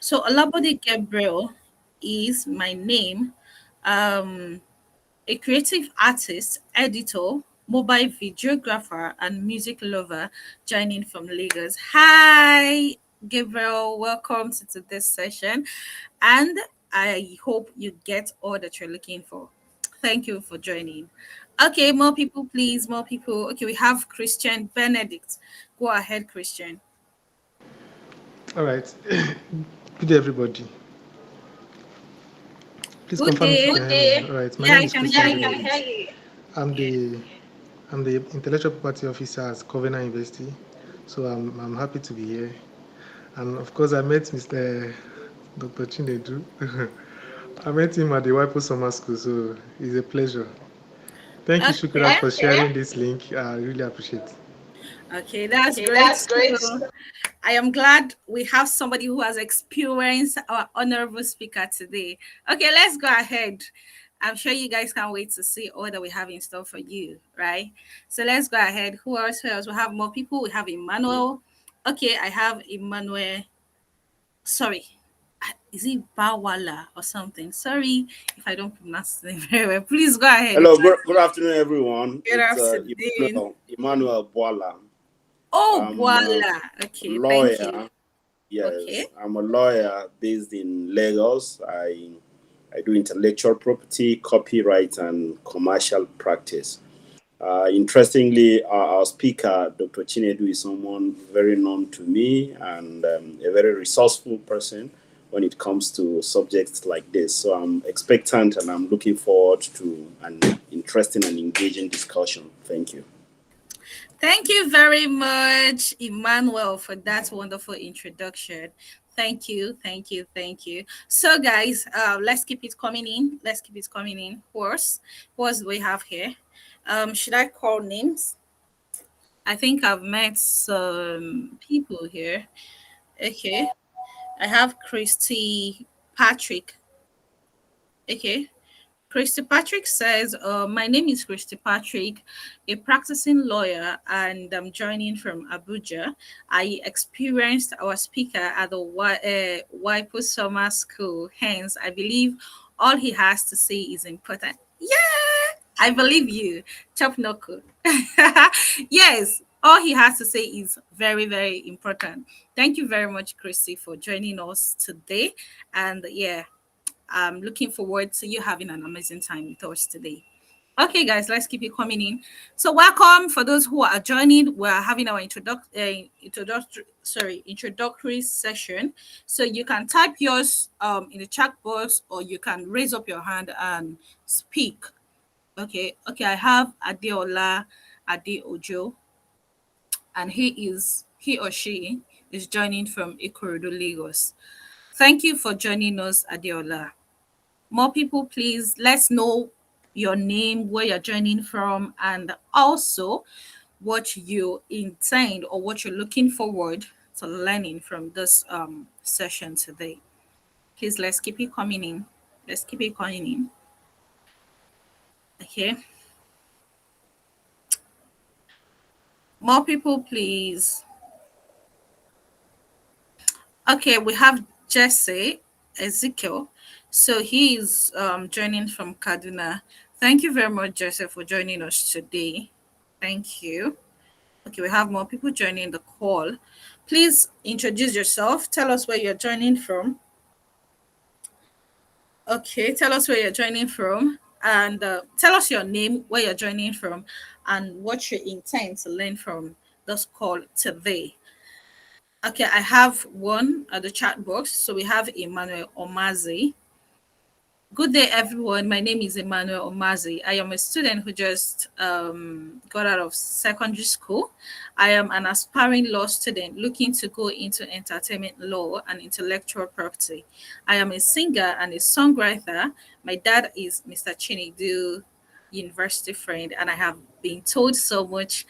So Olabode Gabriel is my name. Um, a creative artist, editor, mobile videographer, and music lover joining from Lagos. Hi, Gabriel. Welcome to today's session. And I hope you get all that you're looking for. Thank you for joining. Okay, more people, please. More people. Okay, we have Christian Benedict. Go ahead, Christian. All right. Good day, everybody. Please Good confirm if you day. can hear me. All right. My Yeah, name I is can Christian hear Benedict. you. I'm the I'm the intellectual property officer at Covenant University. So I'm happy to be here. And of course, I met Mr. Dr. Chinedu. I met him at the WIPO Summer School, so it's a pleasure. Thank you, Shukrat, Okay. for sharing this link. I really appreciate it. Okay, that's great. So I am glad we have somebody who has experienced our honorable speaker today. Okay, let's go ahead. I'm sure you guys can't wait to see all that we have in store for you, right? So let's go ahead. Who else? Who else? We have more people. We have Emmanuel. Okay, I have Emmanuel. Sorry. Is it Bawala or something? Sorry if I don't pronounce the name very well. Please go ahead. Hello, good afternoon, everyone. Good It's afternoon. Emmanuel Boala. Oh, I'm a Bwala. Okay, thank you. lawyer. Yes, Okay. I'm a lawyer based in Lagos. I do intellectual property, copyright, and commercial practice. Interestingly, our speaker, Dr. Chinedu, is someone very known to me and a very resourceful person when it comes to subjects like this. So I'm expectant and I'm looking forward to an interesting and engaging discussion. Thank you. Thank you very much, Emmanuel, for that wonderful introduction. Thank you, thank you, thank you. So, guys, let's keep it coming in. Let's keep it coming in. Horse, do we have here? Should I call names? I think I've met some people here. Okay, I have Christy Patrick. Okay, Christy Patrick says, my name is Christy Patrick, a practicing lawyer, and I'm joining from Abuja. I experienced our speaker at the Waipo Summer School. Hence, I believe all he has to say is important. Yeah, I believe you. Chop knuckle. Yes, all he has to say is very, very important. Thank you very much, Christy, for joining us today. And yeah, I'm looking forward to you having an amazing time with us today. Okay, guys, let's keep it coming in. So, welcome for those who are joining. We're having our introductory session. So you can type yours in the chat box, or you can raise up your hand and speak. Okay. I have Adeola Adeojo, and he or she is joining from Ikorodu, Lagos. Thank you for joining us, Adeola. More people, please. Let's know your name, where you're joining from, and also what you intend or what you're looking forward to learning from this session today. Please, let's keep it coming in. Let's keep it coming in. Okay. More people, please. Okay, we have Jesse Ezekiel. So he is joining from Kaduna. Thank you very much, Jesse, for joining us today. Thank you. Okay, we have more people joining the call. Please introduce yourself. Tell us where you're joining from. Okay, tell us where you're joining from, and tell us your name, where you're joining from, and what you intend to learn from this call today. Okay, I have one at the chat box. So we have Emmanuel Omazi. Good day, everyone. My name is Emmanuel Omazi. I am a student who just got out of secondary school. I am an aspiring law student looking to go into entertainment law and intellectual property. I am a singer and a songwriter. My dad is Mr. Chinedu, university friend, and I have been told so much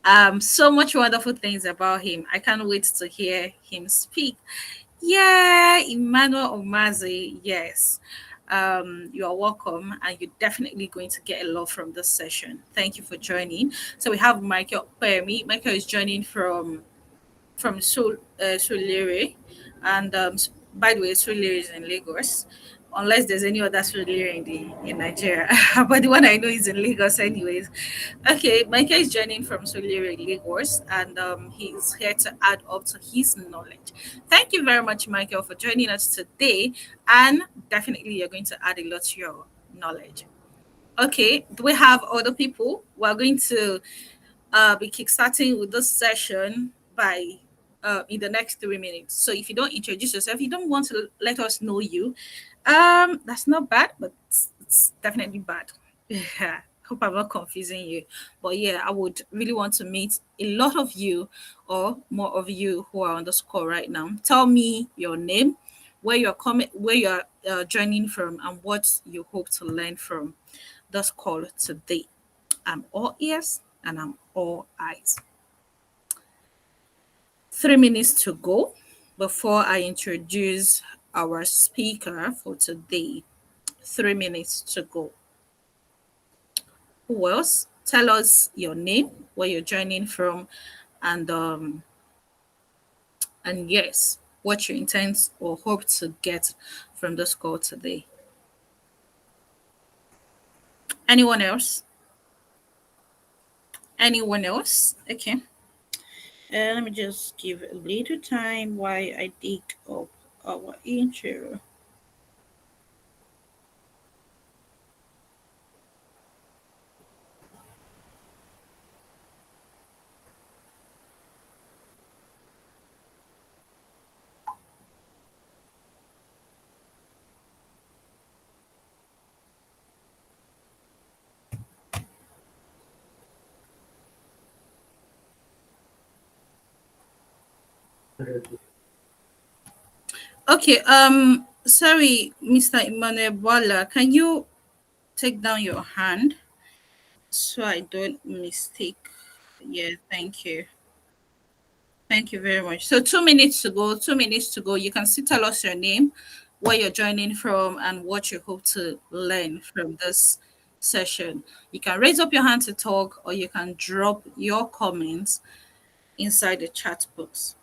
wonderful things about him. I can't wait to hear him speak. Yeah, Emmanuel Omazi, yes. You are welcome, and you're definitely going to get a lot from this session. Thank you for joining. So we have Michael Pemi. Michael is joining from Solere. And by the way, Surulere is in Lagos, unless there's any other Surulere in Nigeria. But the one I know is in Lagos, anyways. Okay, Michael is joining from Surulere, Lagos, and he's here to add up to his knowledge. Thank you very much, Michael, for joining us today, and definitely you're going to add a lot to your knowledge. Okay, do we have other people? We're going to be kickstarting with this session by in the next 3 minutes. So if you don't introduce yourself, you don't want to let us know you. That's not bad, but it's definitely bad. Yeah. Hope I'm not confusing you. But yeah, I would really want to meet a lot of you or more of you who are on the call right now. Tell me your name, where you're coming, where you're joining from, and what you hope to learn from this call today. I'm all ears and I'm all eyes. 3 minutes to go before I introduce our speaker for today. 3 minutes to go. Who else? Tell us your name, where you're joining from, and yes, what you intend or hope to get from this call today. Anyone else? Anyone else? Okay. Let me just give a little time while I dig up our intro. Okay, sorry, Mr. Emmanuel Bala, can you take down your hand so I don't mistake? Yeah, thank you. Thank you very much. So 2 minutes to go, 2 minutes to go. You can still tell us your name, where you're joining from, and what you hope to learn from this session. You can raise up your hand to talk, or you can drop your comments inside the chat box.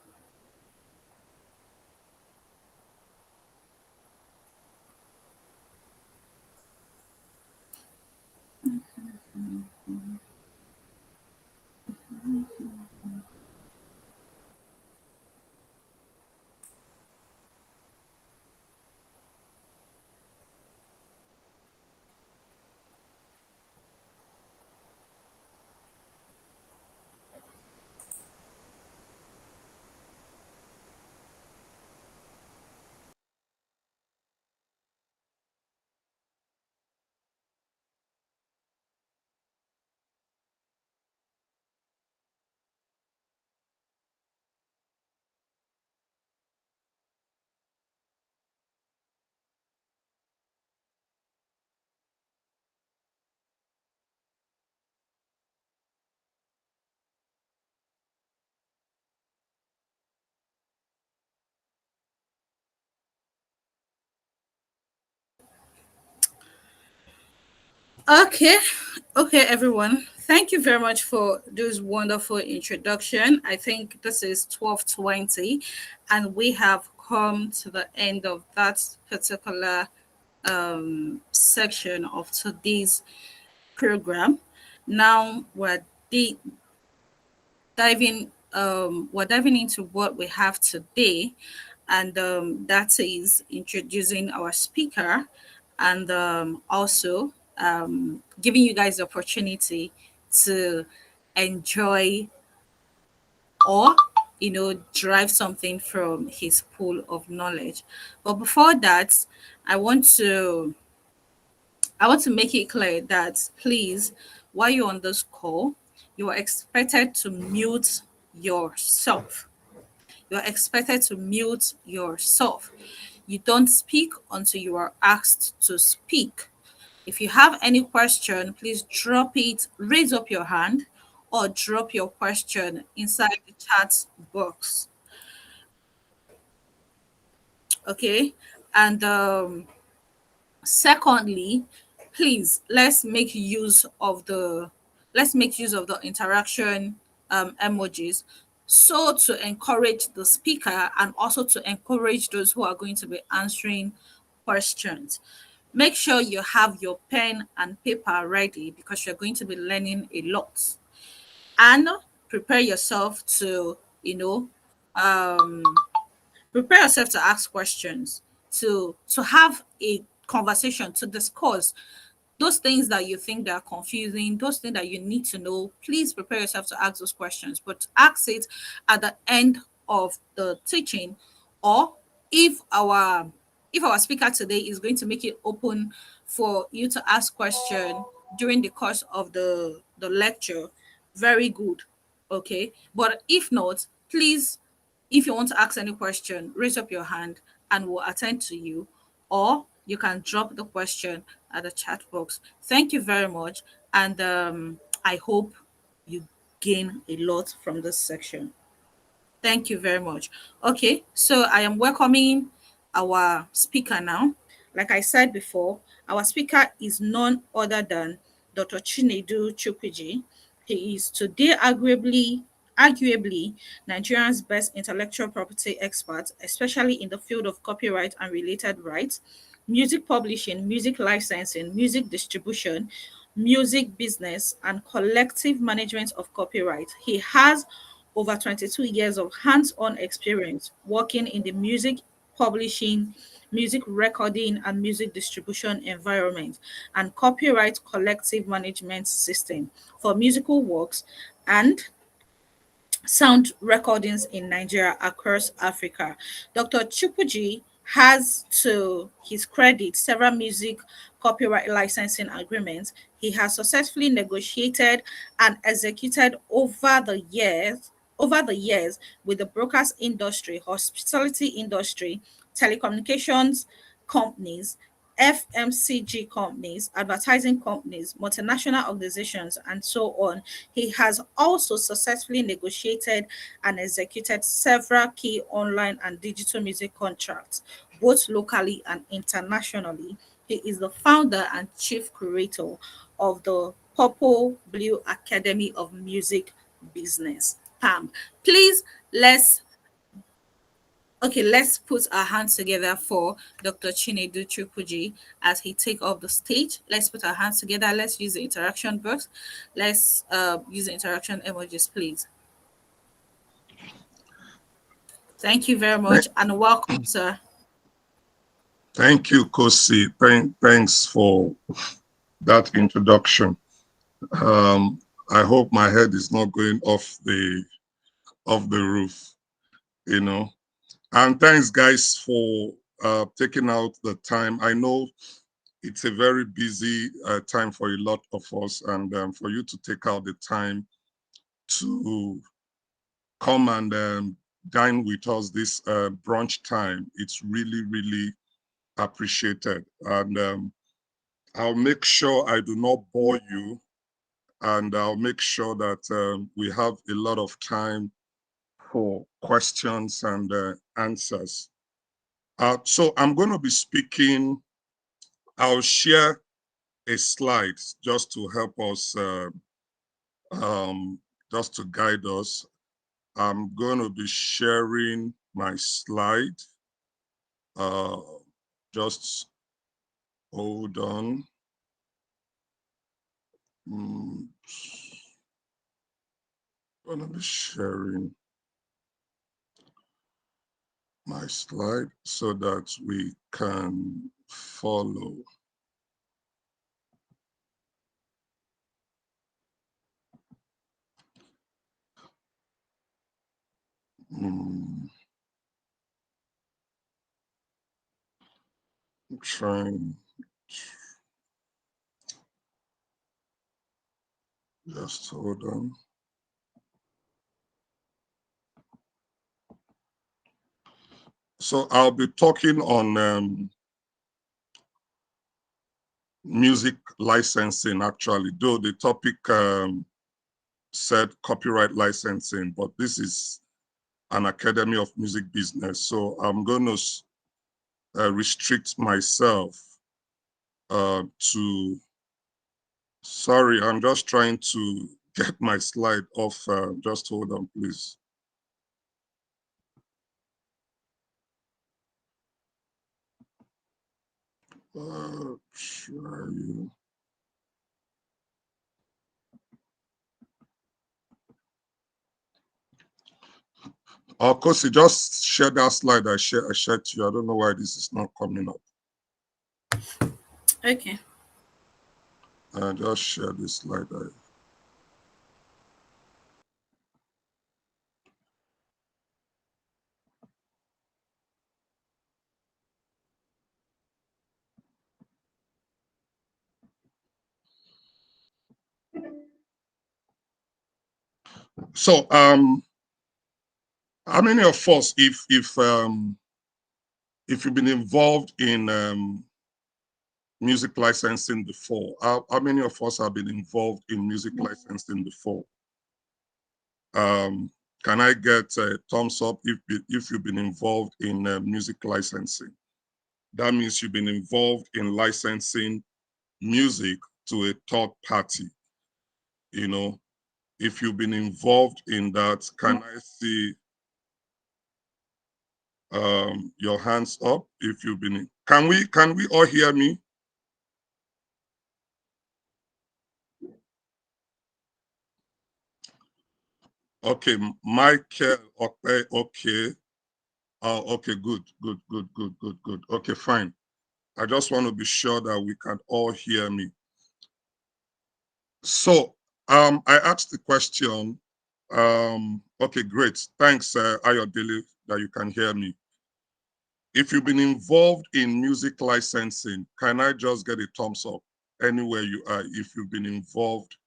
Okay, okay, everyone. Thank you very much for this wonderful introduction. I think this is 12:20, and we have come to the end of that particular section of today's program. Now we're diving into what we have today, and that is introducing our speaker, and also giving you guys the opportunity to enjoy or derive something from his pool of knowledge. But before that, I want to I want to make it clear that please, while you're on this call, you are expected to mute yourself. You're expected to mute yourself. You don't speak until you are asked to speak. If you have any question, please drop it, raise up your hand, or drop your question inside the chat box. Okay. And secondly, please let's make use of the interaction emojis. so to encourage the speaker and also to encourage those who are going to be answering questions. Make sure you have your pen and paper ready because you're going to be learning a lot. And prepare yourself to, um, prepare yourself to ask questions, to have a conversation, to discuss those things that you think that are confusing, those things that you need to know. Please prepare yourself to ask those questions, but ask it at the end of the teaching. Or if our speaker today is going to make it open for you to ask question during the course of the lecture, very good. Okay, but if not, please, if you want to ask any question, raise up your hand and we'll attend to you, or you can drop the question at the chat box. Thank you very much, and I hope you gain a lot from this section. Thank you very much. Okay, so I am welcoming our speaker now. Like I said before, our speaker is none other than Dr. Chinedu Chukwuji. He is today arguably Nigeria's best intellectual property expert, especially in the field of copyright and related rights, music publishing, music licensing, music distribution, music business, and collective management of copyright. He has over 22 years of hands-on experience working in the music publishing, music recording, and music distribution environment, and copyright collective management system for musical works and sound recordings in Nigeria across Africa. Dr. Chukwuji has, to his credit, several music copyright licensing agreements he has successfully negotiated and executed over the years with the broadcast industry, hospitality industry, telecommunications companies, FMCG companies, advertising companies, multinational organizations, and so on. He has also successfully negotiated and executed several key online and digital music contracts, both locally and internationally. He is the founder and chief curator of the Purple Blue Academy of Music Business, PAM. Please, let's let's put our hands together for Dr. Chinedu Chukwuji as he take off the stage. Let's put our hands together. Let's use the interaction box. Let's use the interaction emojis, please. Thank you very much Thank and welcome, sir. thank you, Kosi. Thanks for that introduction. Um, I hope my head is not going off the roof, you know. And thanks, guys, for taking out the time. I know it's a very busy time for a lot of us, and for you to take out the time to come and dine with us this brunch time, it's really, really appreciated. And I'll make sure I do not bore you, and I'll make sure that we have a lot of time for questions and answers. So I'm going to be speaking. I'll share a slide just to help us, um, just to guide us. I'm going to be sharing my slide. Uh, just hold on. Mm, going to be sharing my slide so that we can follow. Mm, I'm trying. Just hold on. So I'll be talking on music licensing, actually, though the topic said copyright licensing, but this is an Academy of Music Business. So I'm going to restrict myself to, sorry, I'm just trying to get my slide off. Just hold on, please. Try you. Of course, you just share that slide I shared to you. I don't know why this is not coming up. Okay. I just share this slide. So, how many of us, if you've been involved in music licensing before, how many of us have been involved in music licensing before? Can I get a thumbs up if you've been involved in music licensing? That means you've been involved in licensing music to a third party. You know, if you've been involved in that, can I see your hands up? If you've been, can we all hear me? Okay, Michael. Okay, okay. Oh, okay, good, good, good, good, good, good. Okay, fine. I just want to be sure that we can all hear me. So, I asked the question. Okay, great. Thanks, Ayodele, that you can hear me. If you've been involved in music licensing, can I just get a thumbs up anywhere you are if you've been involved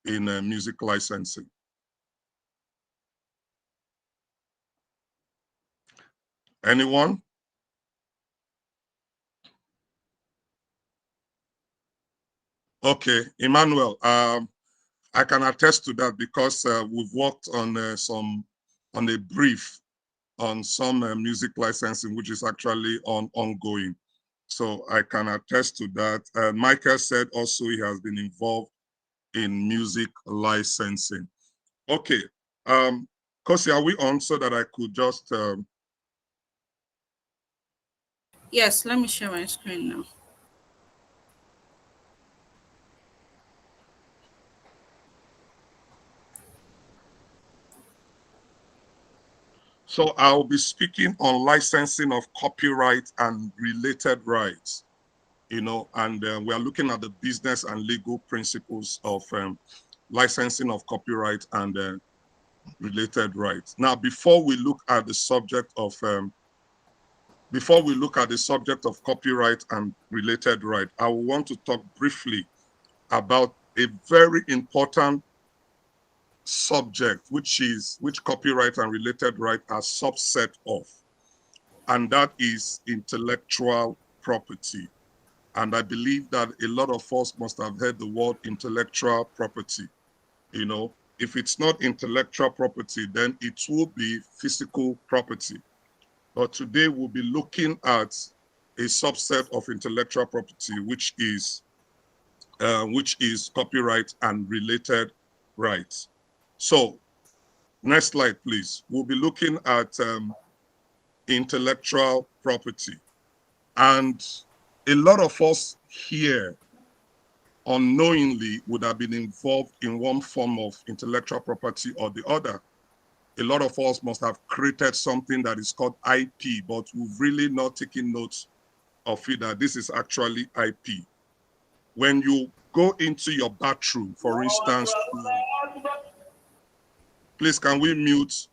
in music licensing? Anyone? Okay, Emmanuel, I can attest to that because we've worked on on a brief on some music licensing, which is actually ongoing. So I can attest to that. Michael said also he has been involved in music licensing. Okay, Kosi, are we on so that I could just Yes, let me share my screen now. so I'll be speaking on licensing of copyright and related rights, and we are looking at the business and legal principles of licensing of copyright and related rights. Now, before we look at the subject of copyright and related right, I want to talk briefly about a very important subject, which copyright and related right are subset of, and that is intellectual property. And I believe that a lot of us must have heard the word intellectual property. If it's not intellectual property, then it will be physical property. But today we'll be looking at a subset of intellectual property, which is copyright and related rights. So, next slide, please. We'll be looking at intellectual property, and a lot of us here unknowingly would have been involved in one form of intellectual property or the other. A lot of us must have created something that is called IP, but we've really not taken note of it that this is actually IP. When you go into your bathroom, for instance, please can we mute,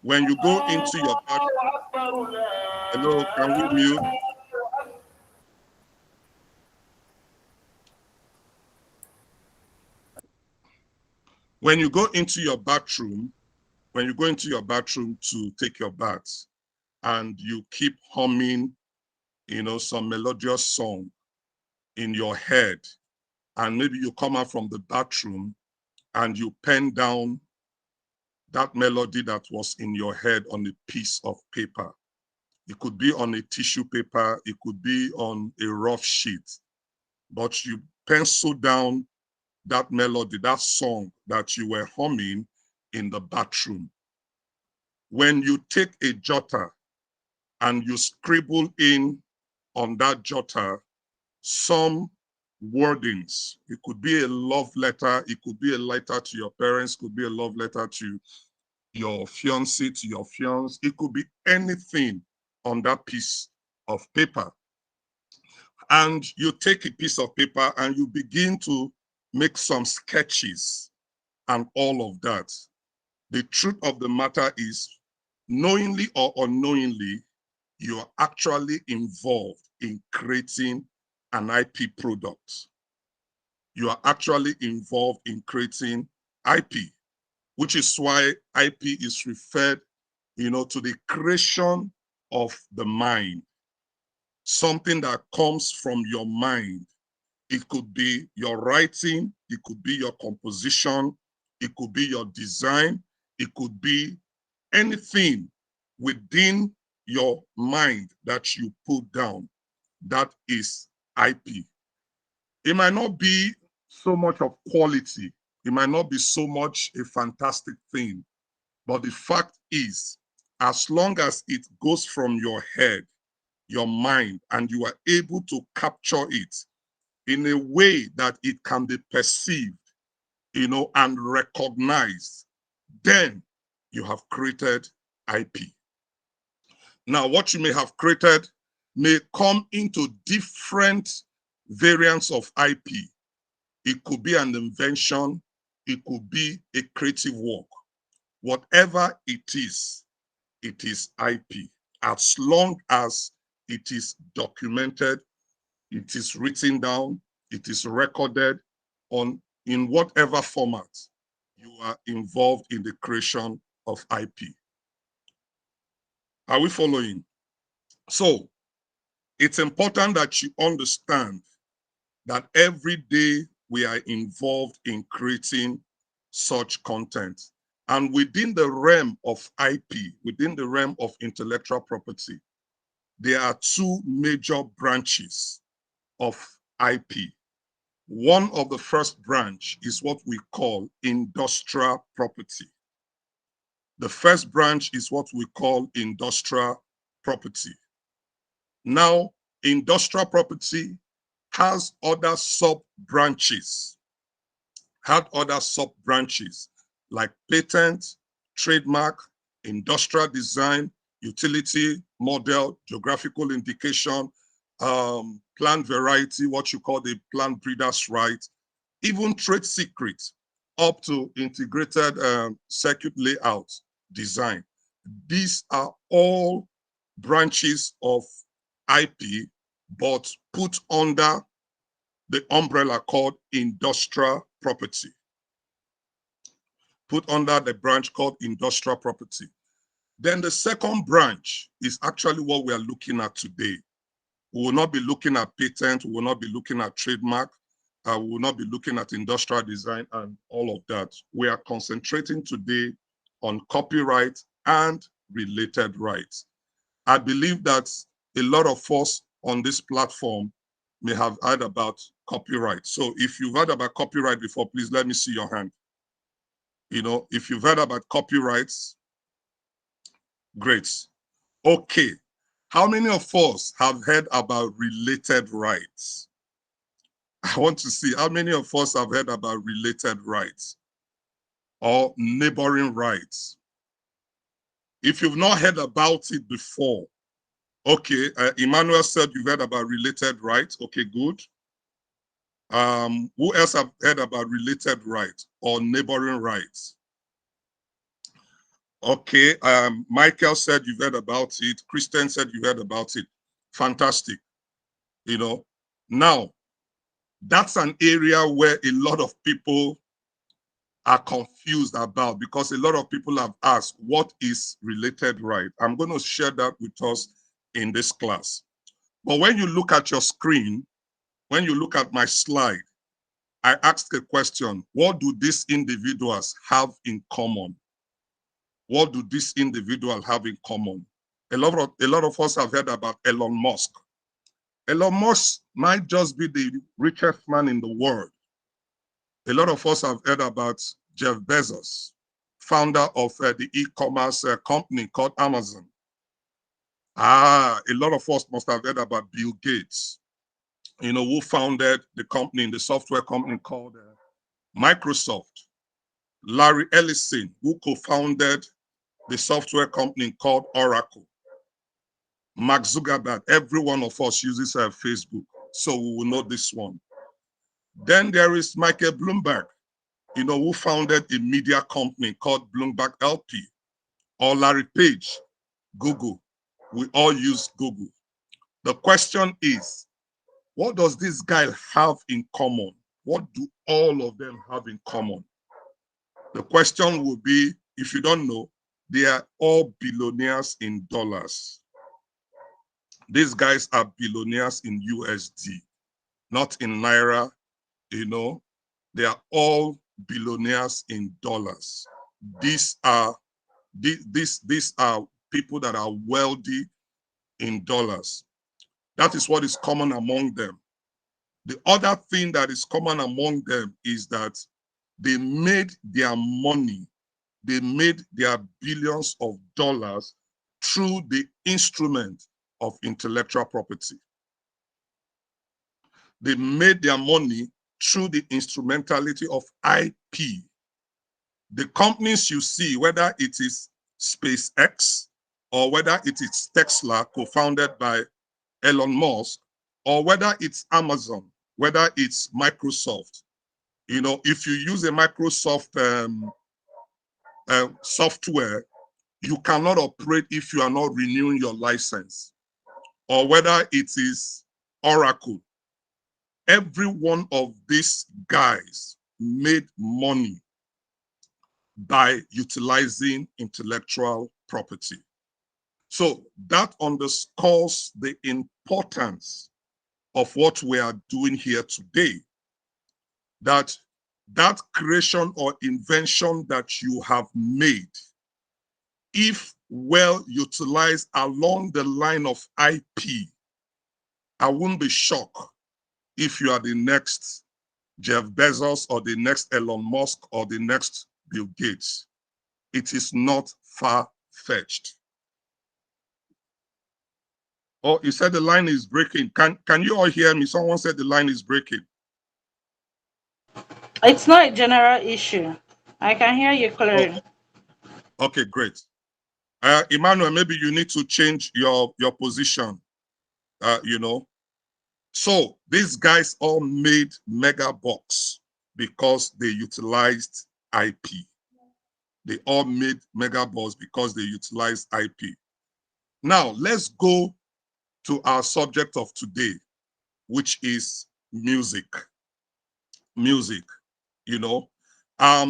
when you go into your bathroom, hello, can we mute? When you go into your bathroom, when you go into your bathroom to take your bath and you keep humming, some melodious song in your head, and maybe you come out from the bathroom and you pen down that melody that was in your head on a piece of paper. It could be on a tissue paper, it could be on a rough sheet, but you pencil down that melody, that song that you were humming in the bathroom. When you take a jotter and you scribble in on that jotter some wordings. It could be a love letter. It could be a letter to your parents. Could be a love letter to your fiancé, to your fiancé. It could be anything on that piece of paper. And you take a piece of paper and you begin to make some sketches and all of that. The truth of the matter is, knowingly or unknowingly, you are actually involved in creating an IP product. You are actually involved in creating IP, which is why IP is referred, to the creation of the mind, something that comes from your mind. It could be your writing, it could be your composition, it could be your design, it could be anything within your mind that you put down. That is IP. It might not be so much of quality, it might not be so much a fantastic thing, but the fact is, as long as it goes from your head, your mind, and you are able to capture it in a way that it can be perceived, and recognized, then you have created IP. Now, what you may have created may come into different variants of IP. It could be an invention, it could be a creative work. Whatever it is IP. As long as it is documented, it is written down, it is recorded in whatever format you are involved in the creation of IP. Are we following? So it's important that you understand that every day we are involved in creating such content. And within the realm of IP, within the realm of intellectual property, there are two major branches of IP. One of the first branch is what we call industrial property. The first branch is what we call industrial property. Now, industrial property has other sub-branches, like patent, trademark, industrial design, utility model, geographical indication, plant variety, what you call the plant breeder's right, even trade secrets, up to integrated circuit layout design. These are all branches of IP, but put under the umbrella called industrial property. Put under the branch called industrial property. Then the second branch is actually what we are looking at today. We will not be looking at patent, we will not be looking at trademark, we will not be looking at industrial design and all of that. We are concentrating today on copyright and related rights. I believe that a lot of us on this platform may have heard about copyright. So if you've heard about copyright before, please let me see your hand. If you've heard about copyrights, great. Okay. How many of us have heard about related rights? I want to see how many of us have heard about related rights or neighboring rights. If you've not heard about it before, okay, Emmanuel said you've heard about related rights. Okay, good. Who else have heard about related rights or neighboring rights? Okay, Michael said you've heard about it. Christian said you heard about it. Fantastic. Now, that's an area where a lot of people are confused about, because a lot of people have asked, what is related right? I'm going to share that with us in this class. But when you look at your screen, when you look at my slide, I asked a question: what do these individuals have in common? What do these individuals have in common? A lot of us have heard about Elon Musk. Elon Musk might just be the richest man in the world. A lot of us have heard about Jeff Bezos, founder of the e-commerce company called Amazon. A lot of us must have heard about Bill Gates, who founded the company, the software company called Microsoft. Larry Ellison, who co-founded the software company called Oracle. Mark Zuckerberg, every one of us uses Facebook, so we will know this one. Then there is Michael Bloomberg, who founded a media company called Bloomberg LP, or Larry Page, Google. We all use Google. The question is, what does this guy have in common? What do all of them have in common? The question will be, if you don't know, they are all billionaires in dollars. These guys are billionaires in USD, not in Naira, They are all billionaires in dollars. These are these are people that are wealthy in dollars. That is what is common among them. The other thing that is common among them is that they made their money, they made their billions of dollars through the instrument of intellectual property. They made their money through the instrumentality of IP. The companies you see, whether it is SpaceX or whether it is Tesla, co-founded by Elon Musk, or whether it's Amazon, whether it's Microsoft, if you use a Microsoft software, you cannot operate if you are not renewing your license, or whether it is Oracle. Every one of these guys made money by utilizing intellectual property. So that underscores the importance of what we are doing here today. That creation or invention that you have made, if well utilized along the line of IP, I wouldn't be shocked if you are the next Jeff Bezos or the next Elon Musk or the next Bill Gates. It is not far-fetched. Oh, you said the line is breaking. Can you all hear me? Someone said the line is breaking. It's not a general issue. I can hear you Oh, clearly. okay, great. Emmanuel, maybe you need to change your position. So these guys all made mega bucks because they utilized IP. They all made mega bucks because they utilized IP. Now let's go to our subject of today, which is music. Music, at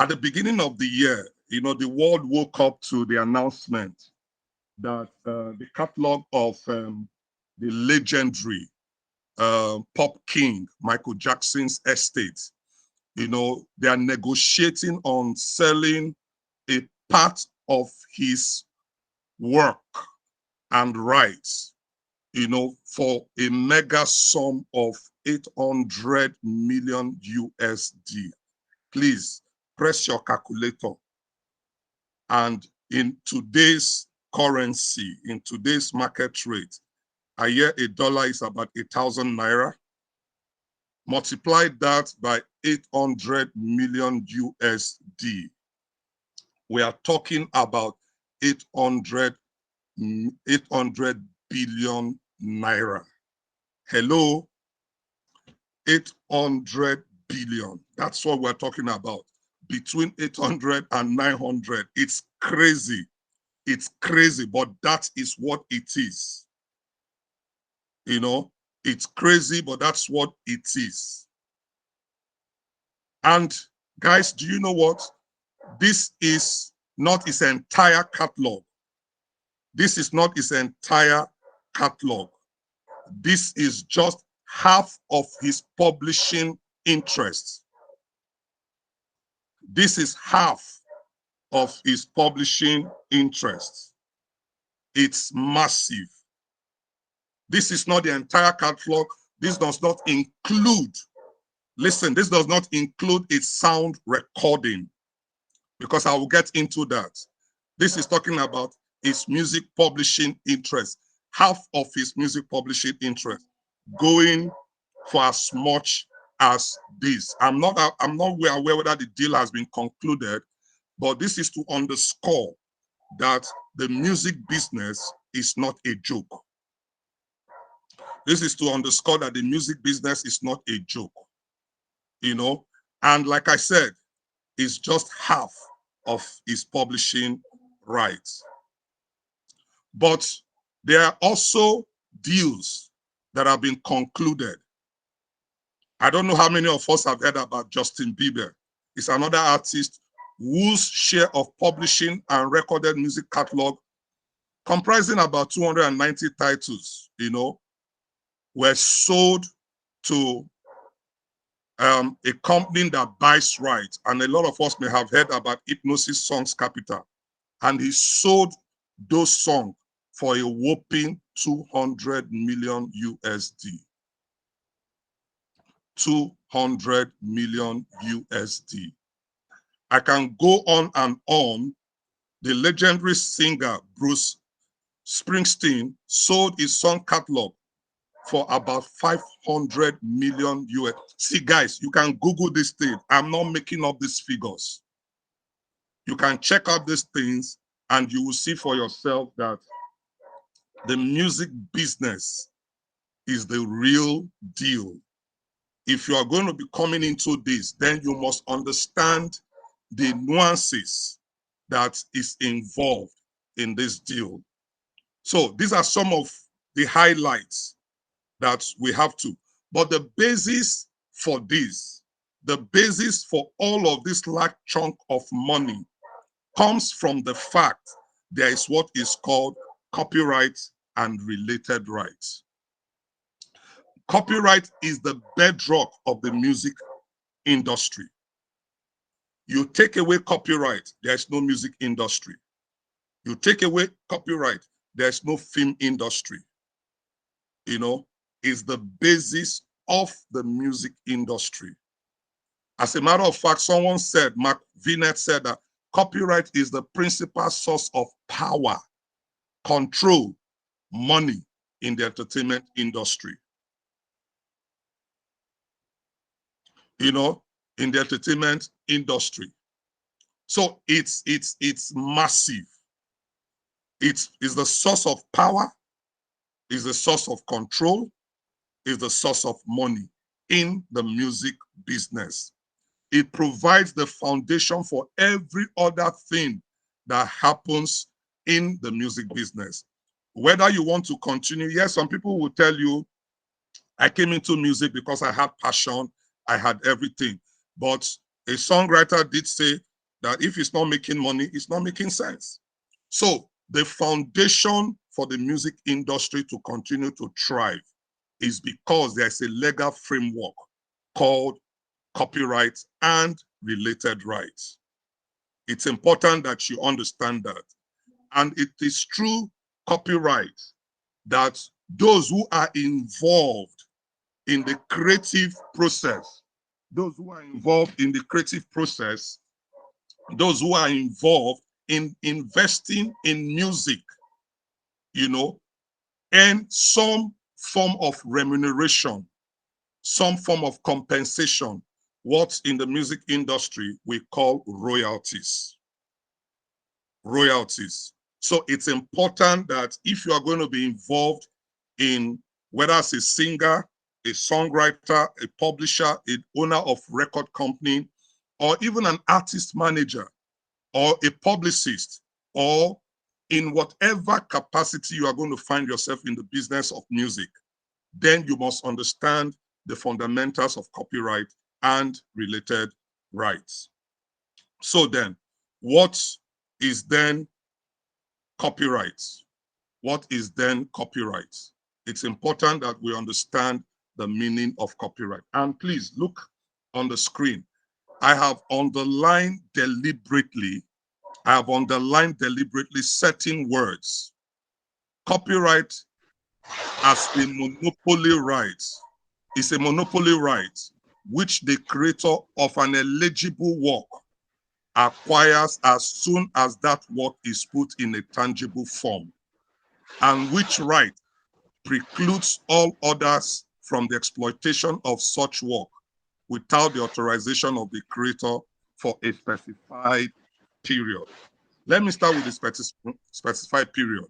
the beginning of the year, the world woke up to the announcement that the catalog of the legendary pop king Michael Jackson's estate, they are negotiating on selling a part of his work and rights, for a mega sum of 800 million USD. Please press your calculator. And in today's currency, in today's market rate, I hear a dollar is about 1,000 naira. Multiply that by 800 million USD. We are talking about 800 billion naira. Hello, 800 billion. That's what we're talking about. Between 800 and 900. It's crazy. It's crazy, but that is what it is. It's crazy, but that's what it is. And guys, do you know what? This is not his entire catalog. This is not his entire catalog. This is just half of his publishing interests. This is half of his publishing interests. It's massive. This is not the entire catalog. This does not include, listen, this does not include its sound recording, because I will get into that. This is talking about his music publishing interest, half of his music publishing interest, going for as much as this. I'm not aware whether the deal has been concluded, but this is to underscore that the music business is not a joke. This is to underscore that the music business is not a joke, you know. And like I said, it's just half of his publishing rights. But there are also deals that have been concluded. I don't know how many of us have heard about Justin Bieber. It's another artist whose share of publishing and recorded music catalog, comprising about 290 titles, were sold to a company that buys rights. And a lot of us may have heard about Hypnosis Songs Capital. And he sold those songs for a whopping 200 million USD. 200 million USD. I can go on and on. The legendary singer Bruce Springsteen sold his song catalog for about 500 million US. See, guys, you can Google this thing. I'm not making up these figures. You can check out these things and you will see for yourself that the music business is the real deal. If you are going to be coming into this, then you must understand the nuances that is involved in this deal. So these are some of the highlights that we have to. But the basis for this, the basis for all of this large chunk of money comes from the fact there is what is called copyright and related rights. Copyright is the bedrock of the music industry. You take away copyright, there's no music industry. You take away copyright, there's no film industry. Is the basis of the music industry. As a matter of fact, someone said, Mark Vinet said that copyright is the principal source of power, control, money in the entertainment industry. In the entertainment industry. So it's massive. It's the source of power, is the source of control, is the source of money in the music business. It provides the foundation for every other thing that happens in the music business. Whether you want to continue, yes, some people will tell you, I came into music because I had passion, I had everything. But a songwriter did say that if it's not making money, it's not making sense. So the foundation for the music industry to continue to thrive is because there's a legal framework called copyright and related rights. It's important that you understand that. And it is through copyright that those who are involved in the creative process, those who are involved in the creative process, those who are involved in investing in music, and some form of remuneration, some form of compensation, what in the music industry we call royalties. Royalties. So it's important that if you are going to be involved in whether as a singer, a songwriter, a publisher, an owner of record company, or even an artist manager, or a publicist, or in whatever capacity you are going to find yourself in the business of music, then you must understand the fundamentals of copyright and related rights. So then, what is then copyright? What is then copyright? It's important that we understand the meaning of copyright. And please look on the screen. I have underlined deliberately certain words. Copyright as a monopoly right is a monopoly right which the creator of an eligible work acquires as soon as that work is put in a tangible form, and which right precludes all others from the exploitation of such work without the authorization of the creator for a specified period. Let me start with the specified period.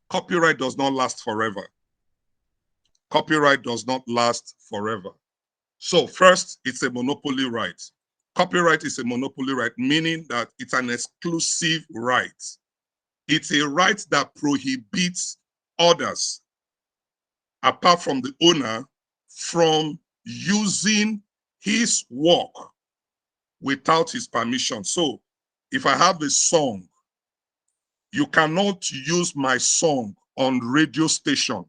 Copyright does not last forever. Copyright does not last forever. So first, it's a monopoly right. Copyright is a monopoly right, meaning that it's an exclusive right. It's a right that prohibits others, apart from the owner, from using his work without his permission. So if I have a song, you cannot use my song on radio station.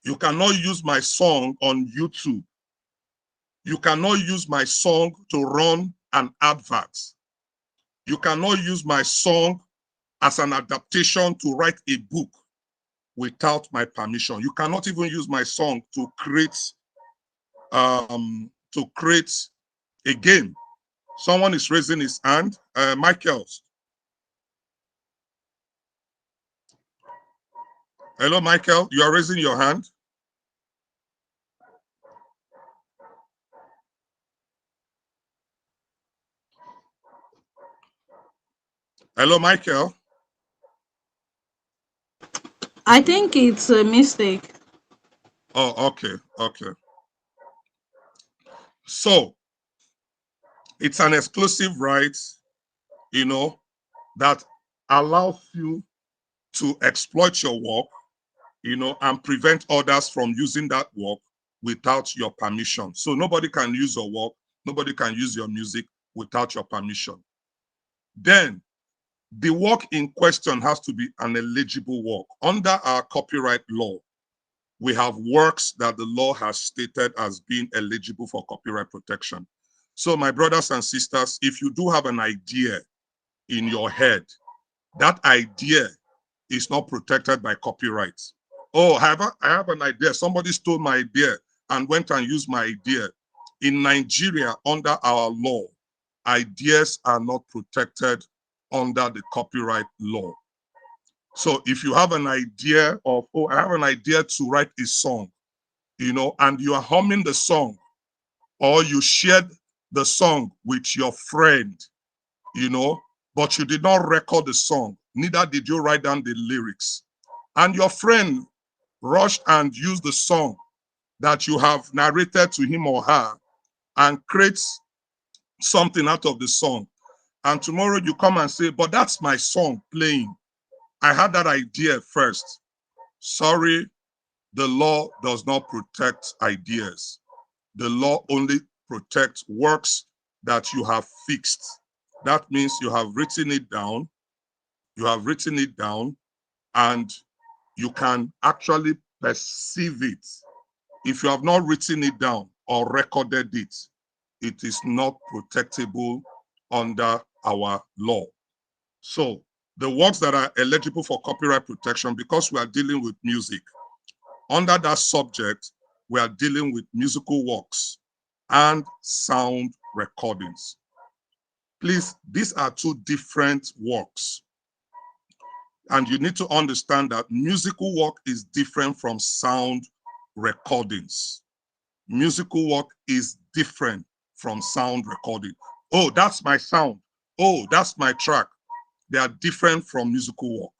You cannot use my song on YouTube. You cannot use my song to run an advert. You cannot use my song as an adaptation to write a book without my permission. You cannot even use my song to create a game. Someone is raising his hand. Michael. Hello, Michael. You are raising your hand. Hello, Michael. I think it's a mistake. Oh, okay, okay. So it's an exclusive right, that allows you to exploit your work, and prevent others from using that work without your permission. So nobody can use your work, nobody can use your music without your permission. Then the work in question has to be an eligible work. Under our copyright law, we have works that the law has stated as being eligible for copyright protection. So my brothers and sisters, if you do have an idea in your head, that idea is not protected by copyright. Oh, I have an idea. Somebody stole my idea and went and used my idea. In Nigeria, under our law, ideas are not protected under the copyright law. So if you have an idea of, oh, I have an idea to write a song, and you are humming the song, or you shared the song with your friend, but you did not record the song, neither did you write down the lyrics, and your friend rushed and used the song that you have narrated to him or her and creates something out of the song. And tomorrow you come and say, but that's my song playing. I had that idea first. Sorry, the law does not protect ideas. The law only protects works that you have fixed. That means you have written it down. You have written it down, and you can actually perceive it. If you have not written it down or recorded it, it is not protectable under our law. So the works that are eligible for copyright protection, because we are dealing with music, under that subject, we are dealing with musical works and sound recordings. Please, these are two different works. And you need to understand that musical work is different from sound recordings. Musical work is different from sound recording. Oh, that's my sound. Oh, that's my track. They are different from musical work.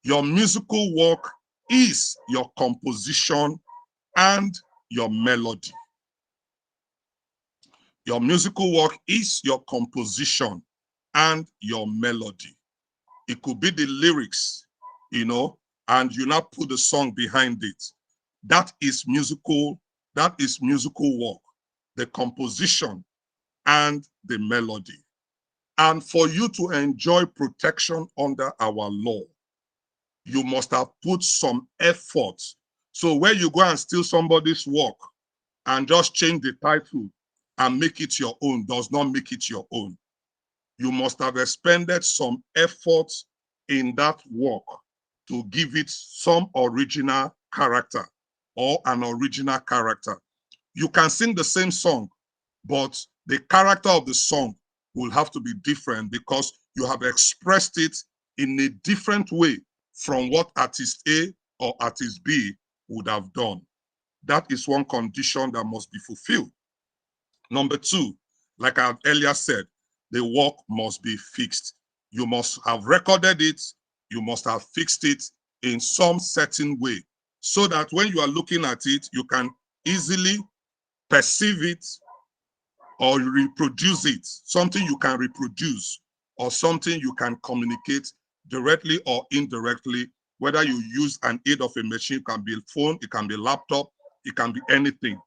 Your musical work is your composition and your melody. Your musical work is your composition and your melody. It could be the lyrics, and you now put the song behind it. That is musical work, the composition and the melody. And for you to enjoy protection under our law, you must have put some effort. So when you go and steal somebody's work and just change the title and make it your own, does not make it your own. You must have expended some effort in that work to give it some original character or an original character. You can sing the same song, but the character of the song will have to be different because you have expressed it in a different way from what artist A or artist B would have done. That is one condition that must be fulfilled. Number two, like I earlier said, the work must be fixed. You must have recorded it, you must have fixed it in some certain way so that when you are looking at it, you can easily perceive it or reproduce it, something you can reproduce or something you can communicate directly or indirectly, whether you use an aid of a machine, it can be a phone, it can be a laptop, it can be anything.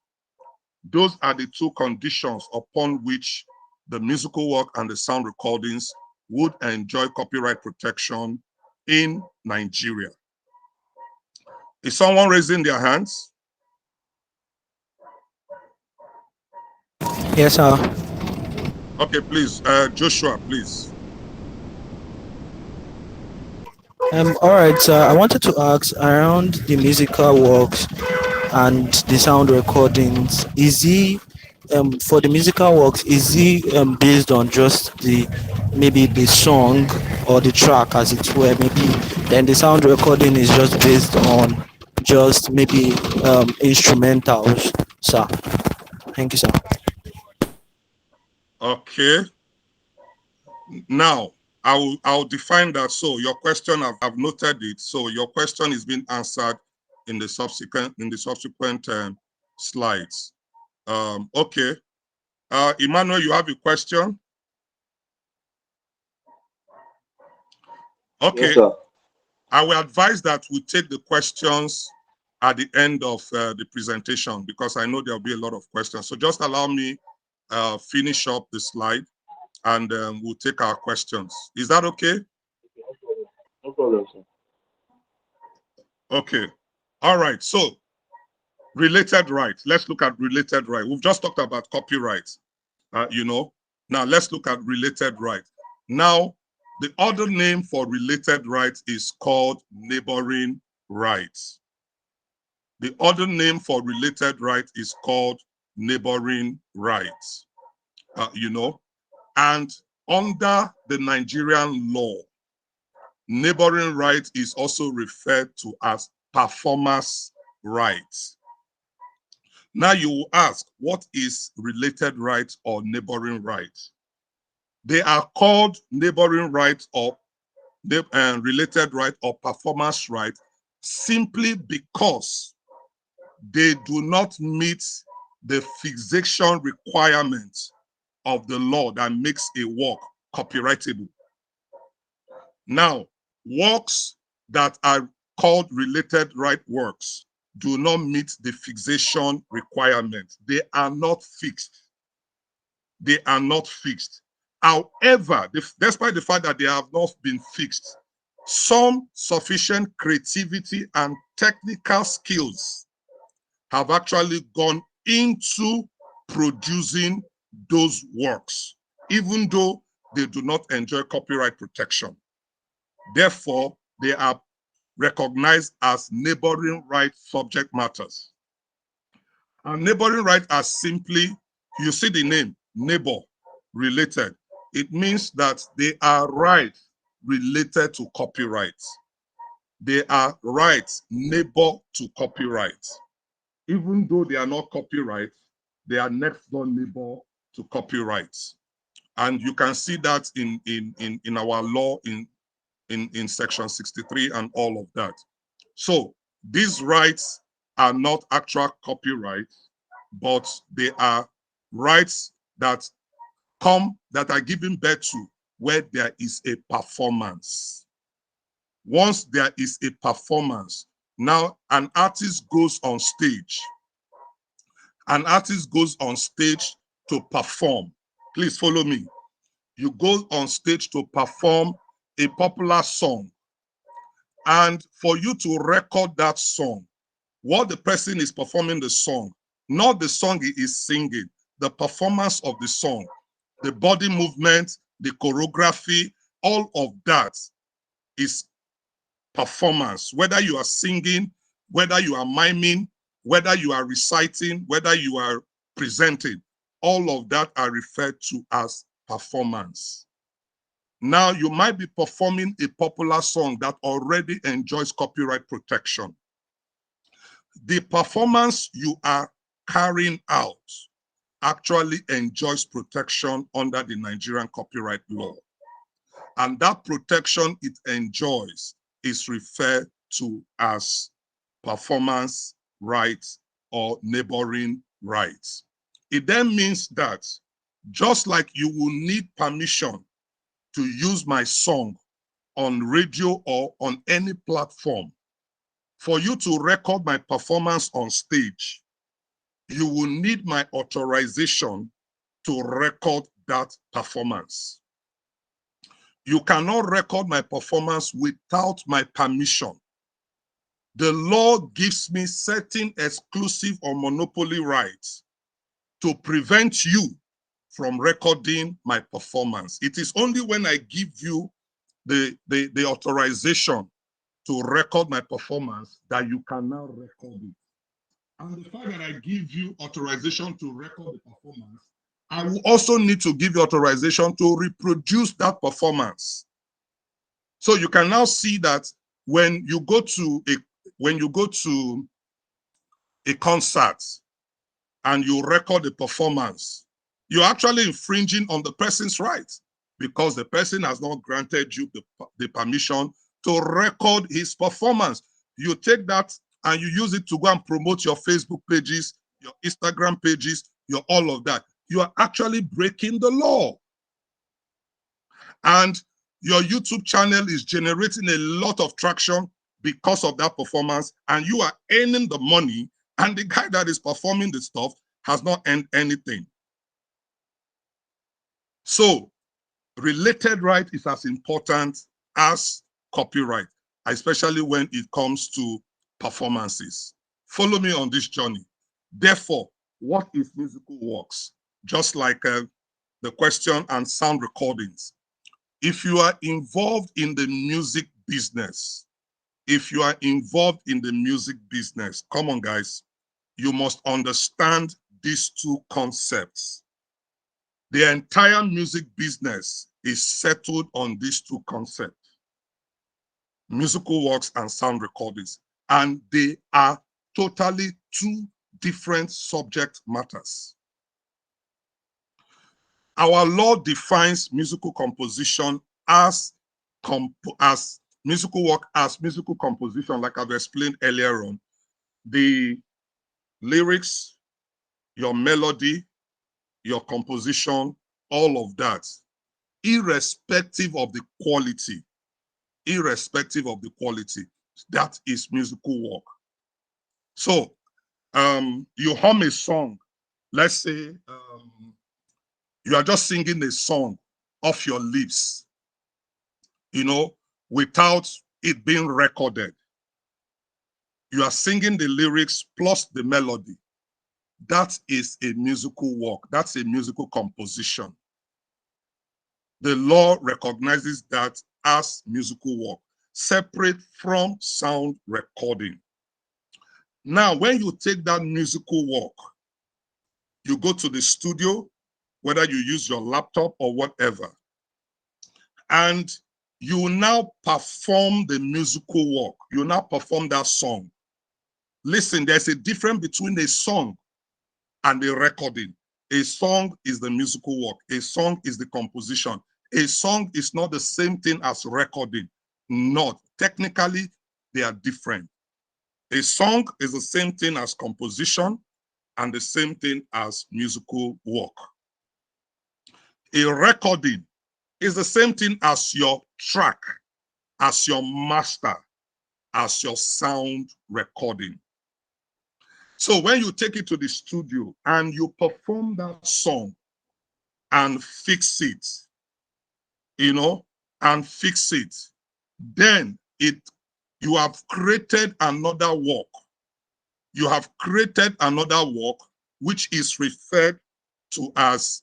Those are the two conditions upon which the musical work and the sound recordings would enjoy copyright protection in Nigeria. Is someone raising their hands? Yes, sir. Okay, please, Joshua, please. All right, sir. I wanted to ask around the musical works and the sound recordings. Is he, for the musical works, is he based on just the maybe the song or the track as it were? Maybe then the sound recording is just based on just maybe instrumentals, sir. Thank you, sir. Okay. Now, I'll define that. So your question, I've noted it. So your question is being answered in the subsequent slides. Okay. Emmanuel, you have a question? Yes, Okay. sir. I will advise that we take the questions at the end of the presentation because I know there'll be a lot of questions. So just allow me finish up the slide and we'll take our questions. Is that okay? No problem, sir. Okay. All right. So related rights. Let's look at related rights. We've just talked about copyright, you know. Now let's look at related rights. Now, the other name for related rights is called neighboring rights. The other name for related rights is called neighboring rights, you know. And under the Nigerian law, neighboring rights is also referred to as performers' rights. Now you will ask, what is related rights or neighboring rights? They are called neighboring rights or related right or performance right simply because they do not meet the fixation requirements of the law that makes a work copyrightable. Now, works that are called related right works do not meet the fixation requirements. They are not fixed. They are not fixed. However, despite the fact that they have not been fixed, some sufficient creativity and technical skills have actually gone into producing those works, even though they do not enjoy copyright protection. Therefore, they are recognized as neighboring right subject matters. And neighboring right are simply, you see the name, neighbor, related. It means that they are rights related to copyright. They are rights neighbor to copyright. Even though they are not copyright, they are next door neighbor to copyright. And you can see that in our law in section 63 and all of that. So these rights are not actual copyrights, but they are rights that are given birth to where there is a performance. Once there is a performance, now an artist goes on stage. An artist goes on stage to perform. Please follow me. You go on stage to perform a popular song. And for you to record that song, what the person is performing the song, not the song he is singing, the performance of the song, the body movement, the choreography, all of that is performance. Whether you are singing, whether you are miming, whether you are reciting, whether you are presenting, all of that are referred to as performance. Now, you might be performing a popular song that already enjoys copyright protection. The performance you are carrying out actually enjoys protection under the Nigerian copyright law. And that protection it enjoys is referred to as performance rights or neighboring rights. It then means that just like you will need permission to use my song on radio or on any platform, for you to record my performance on stage, you will need my authorization to record that performance. You cannot record my performance without my permission. The law gives me certain exclusive or monopoly rights to prevent you from recording my performance. It is only when I give you the authorization to record my performance that you can now record it. And the fact that I give you authorization to record the performance, I will also need to give you authorization to reproduce that performance. So you can now see that when you go to a concert and you record a performance, you're actually infringing on the person's rights because the person has not granted you the permission to record his performance. You take that and you use it to go and promote your Facebook pages, your Instagram pages, your all of that. You are actually breaking the law. And your YouTube channel is generating a lot of traction because of that performance, and you are earning the money, and the guy that is performing the stuff has not earned anything. So related right is as important as copyright, especially when it comes to performances. Follow me on this journey. Therefore, what is musical works? Just like the question and sound recordings. If you are involved in the music business, come on, guys, you must understand these two concepts. The entire music business is settled on these two concepts: musical works and sound recordings. And they are totally two different subject matters. Our law defines musical composition as musical work as musical composition, like I've explained earlier on. The lyrics, your melody, your composition, all of that, irrespective of the quality, that is musical work. So you hum a song. Let's say you are just singing a song off your lips, without it being recorded. You are singing the lyrics plus the melody. That is a musical work. That's a musical composition. The law recognizes that as musical work, separate from sound recording. Now, when you take that musical work, you go to the studio, whether you use your laptop or whatever, and you now perform the musical work. You now perform that song. Listen, there's a difference between a song and a recording. A song is the musical work. A song is the composition. A song is not the same thing as recording. Not. Technically, they are different. A song is the same thing as composition and the same thing as musical work. A recording is the same thing as your track, as your master, as your sound recording. So when you take it to the studio and you perform that song and fix it, then you have created another work. You have created another work which is referred to as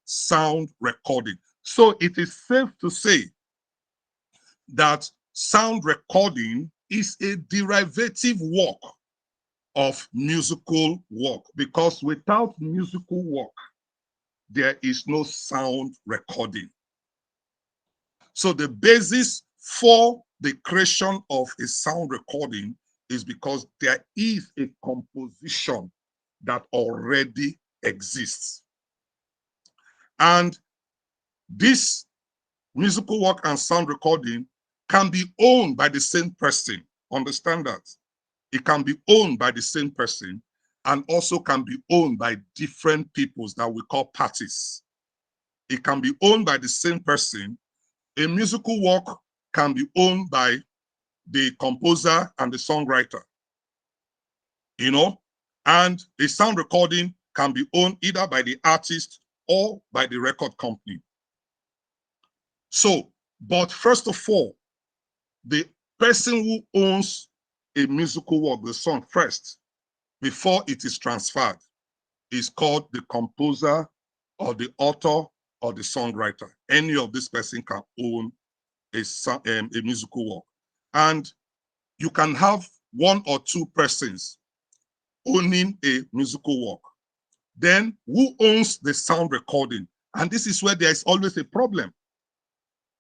sound recording. So it is safe to say that sound recording is a derivative work of musical work, because without musical work, there is no sound recording. So the basis for the creation of a sound recording is because there is a composition that already exists. And this musical work and sound recording can be owned by the same person. Understand that? It can be owned by the same person and also can be owned by different peoples that we call parties. It can be owned by the same person. A musical work can be owned by the composer and the songwriter, and a sound recording can be owned either by the artist or by the record company. So, but first of all, the person who owns a musical work, the song first, before it is transferred, is called the composer or the author or the songwriter. Any of this person can own a musical work. And you can have one or two persons owning a musical work. Then who owns the sound recording? And this is where there is always a problem.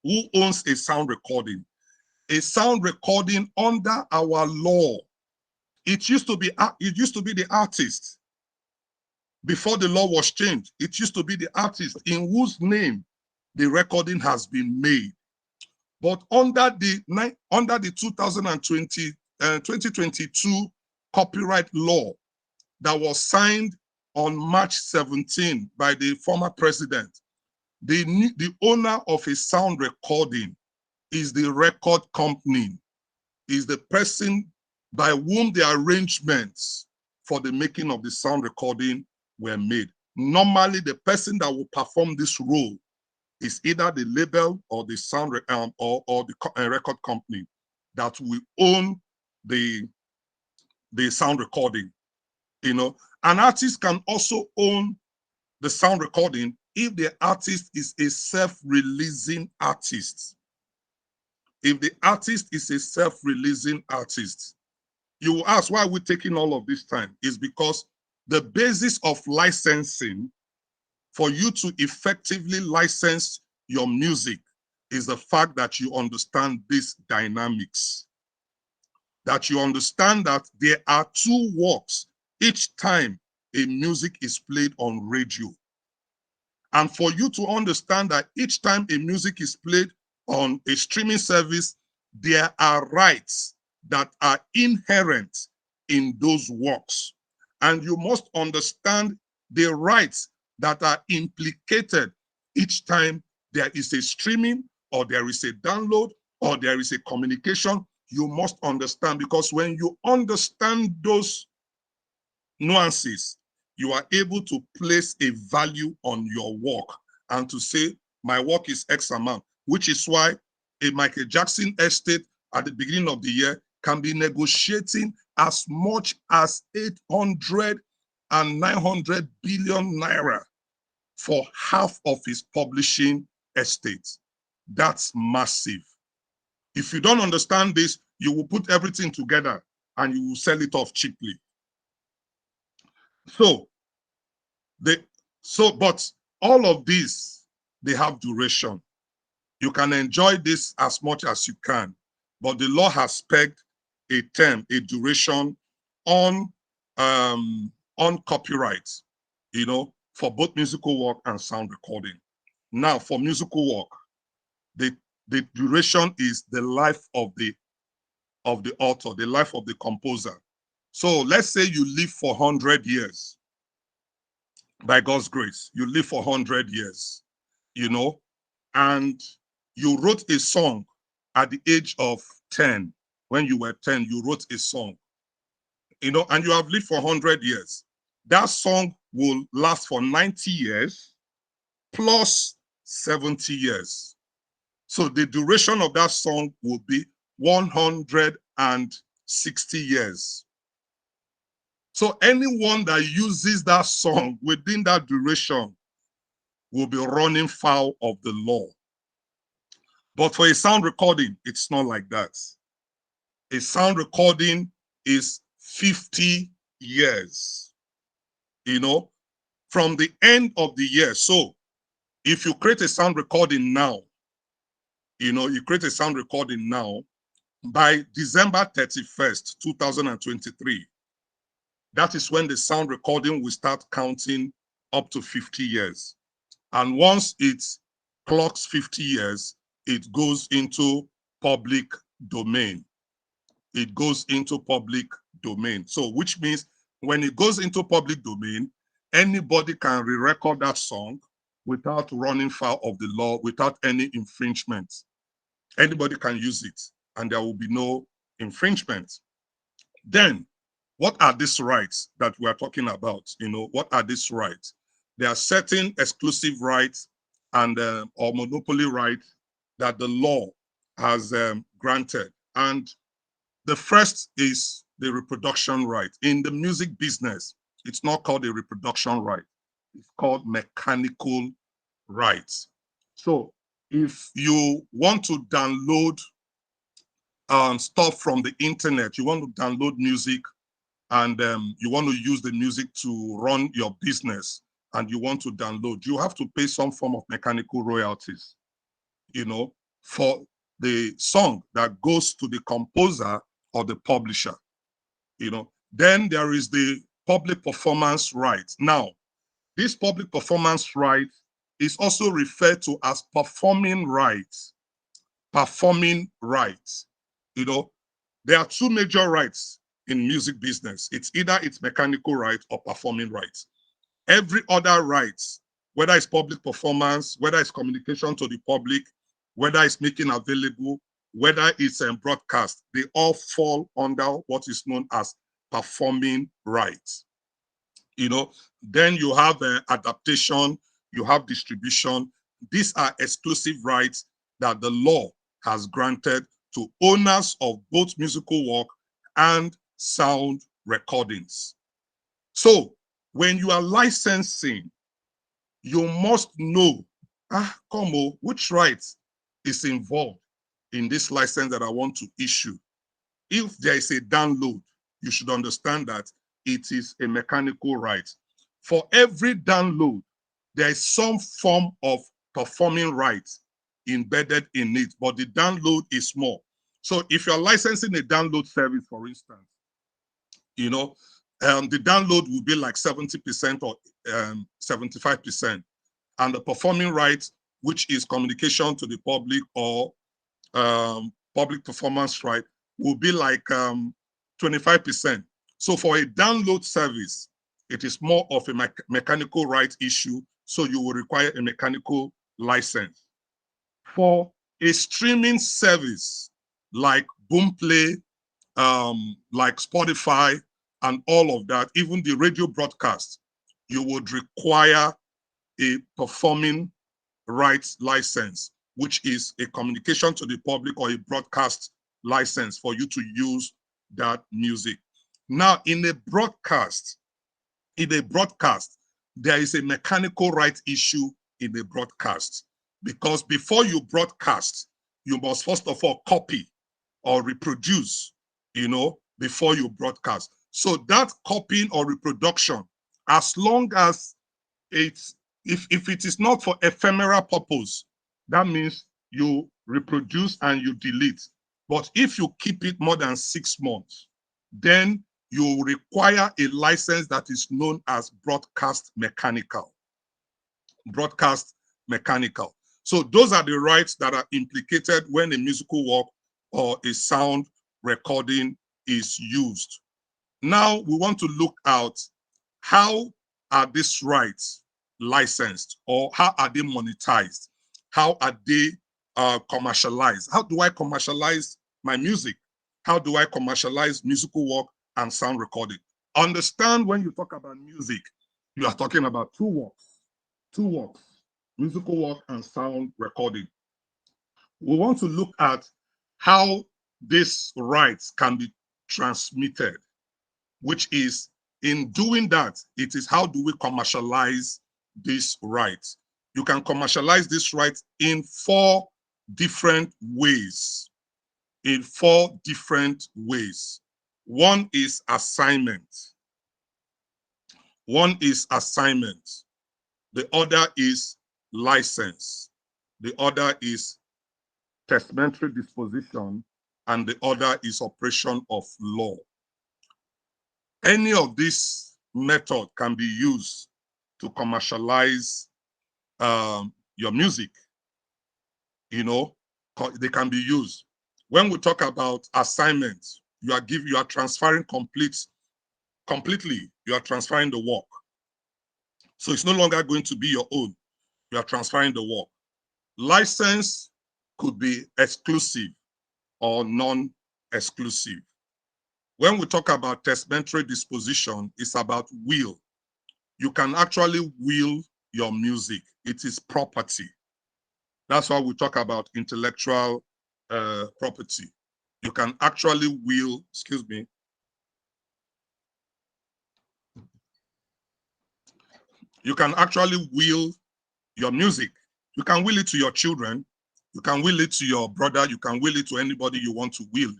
Who owns a sound recording? A sound recording under our law, it used to be the artist. Before the law was changed, it used to be the artist in whose name the recording has been made. But under the 2022 copyright law that was signed on March 17 by the former president, the owner of a sound recording is the record company, is the person by whom the arrangements for the making of the sound recording were made. Normally, the person that will perform this role is either the label or the sound or the record company that will own the sound recording. An artist can also own the sound recording if the artist is a self-releasing artist. If the artist is a self-releasing artist, you will ask, why are we taking all of this time? Is because the basis of licensing, for you to effectively license your music, is the fact that you understand these dynamics. That you understand that there are two works each time a music is played on radio. And for you to understand that each time a music is played on a streaming service, there are rights that are inherent in those works. And you must understand the rights that are implicated each time there is a streaming or there is a download or there is a communication. You must understand, because when you understand those nuances, you are able to place a value on your work and to say, my work is X amount, which is why a Michael Jackson estate at the beginning of the year can be negotiating as much as 800 and 900 billion naira for half of his publishing estate. That's massive. If you don't understand this, you will put everything together and you will sell it off cheaply. But all of these, they have duration. You can enjoy this as much as you can, but the law has pegged a term, a duration on copyright, for both musical work and sound recording. Now, for musical work, the duration is the life of the author, the life of the composer. So let's say you live for 100 years. By God's grace, you live for 100 years, and you wrote a song at the age of 10. When you were 10, you wrote a song, and you have lived for 100 years. That song will last for 90 years plus 70 years. So the duration of that song will be 160 years. So anyone that uses that song within that duration will be running foul of the law. But for a sound recording, it's not like that. A sound recording is 50 years, from the end of the year. So if you create a sound recording now, you create a sound recording now, by December 31st, 2023, that is when the sound recording will start counting up to 50 years. And once it clocks 50 years, it goes into public domain. It goes into public domain. So which means when it goes into public domain, anybody can re-record that song without running foul of the law, without any infringement. Anybody can use it and there will be no infringement. Then, what are these rights that we are talking about? What are these rights? There are certain exclusive rights and or monopoly rights that the law has granted. And the first is the reproduction right. In the music business, it's not called a reproduction right. It's called mechanical rights. So if you want to download stuff from the internet, you want to download music and you want to use the music to run your business and you want to download, you have to pay some form of mechanical royalties, for the song that goes to the composer or the publisher, Then there is the public performance right. Now, this public performance right is also referred to as performing rights. Performing rights. There are two major rights in music business. It's either it's mechanical rights or performing rights. Every other rights, whether it's public performance, whether it's communication to the public, whether it's making available, whether it's broadcast, they all fall under what is known as performing rights. Then you have adaptation, you have distribution. These are exclusive rights that the law has granted to owners of both musical work and sound recordings. So when you are licensing, you must know, which rights is involved in this license that I want to issue. If there is a download, you should understand that it is a mechanical right. For every download, there is some form of performing rights embedded in it, but the download is small. So if you're licensing a download service, for instance, the download will be like 70% or 75%. And the performing rights, which is communication to the public or public performance right, will be like 25%. So for a download service, it is more of a mechanical right issue. So you will require a mechanical license. For a streaming service like Boomplay, like Spotify, and all of that, even the radio broadcast, you would require a performing rights license, which is a communication to the public or a broadcast license for you to use that music. Now, in a broadcast, there is a mechanical rights issue in a broadcast, because before you broadcast, you must first of all copy or reproduce, before you broadcast. So that copying or reproduction, as long as if it is not for ephemeral purpose, that means you reproduce and you delete. But if you keep it more than 6 months, then you require a license that is known as broadcast mechanical. Broadcast mechanical. So those are the rights that are implicated when a musical work or a sound recording is used. Now we want to look at how are these rights licensed, or how are they monetized? How are they commercialized? How do I commercialize my music? How do I commercialize musical work and sound recording? Understand, when you talk about music, you are talking about two works, musical work and sound recording. We want to look at how these rights can be transmitted, which is, in doing that, it is how do we commercialize these rights? You can commercialize these rights in 4 different ways. In 4 different ways. One is assignment. One is assignment. The other is license. The other is testamentary disposition, and the other is operation of law. Any of this method can be used to commercialize your music. You know, they can be used. When we talk about assignments, you are transferring completely. You are transferring the work. So it's no longer going to be your own. You are transferring the work. License could be exclusive or non-exclusive. When we talk about testamentary disposition, it's about will. You can actually will your music. It is property. That's why we talk about intellectual property. You can actually will, excuse me, you can actually will your music. You can will it to your children. You can will it to your brother. You can will it to anybody you want to will.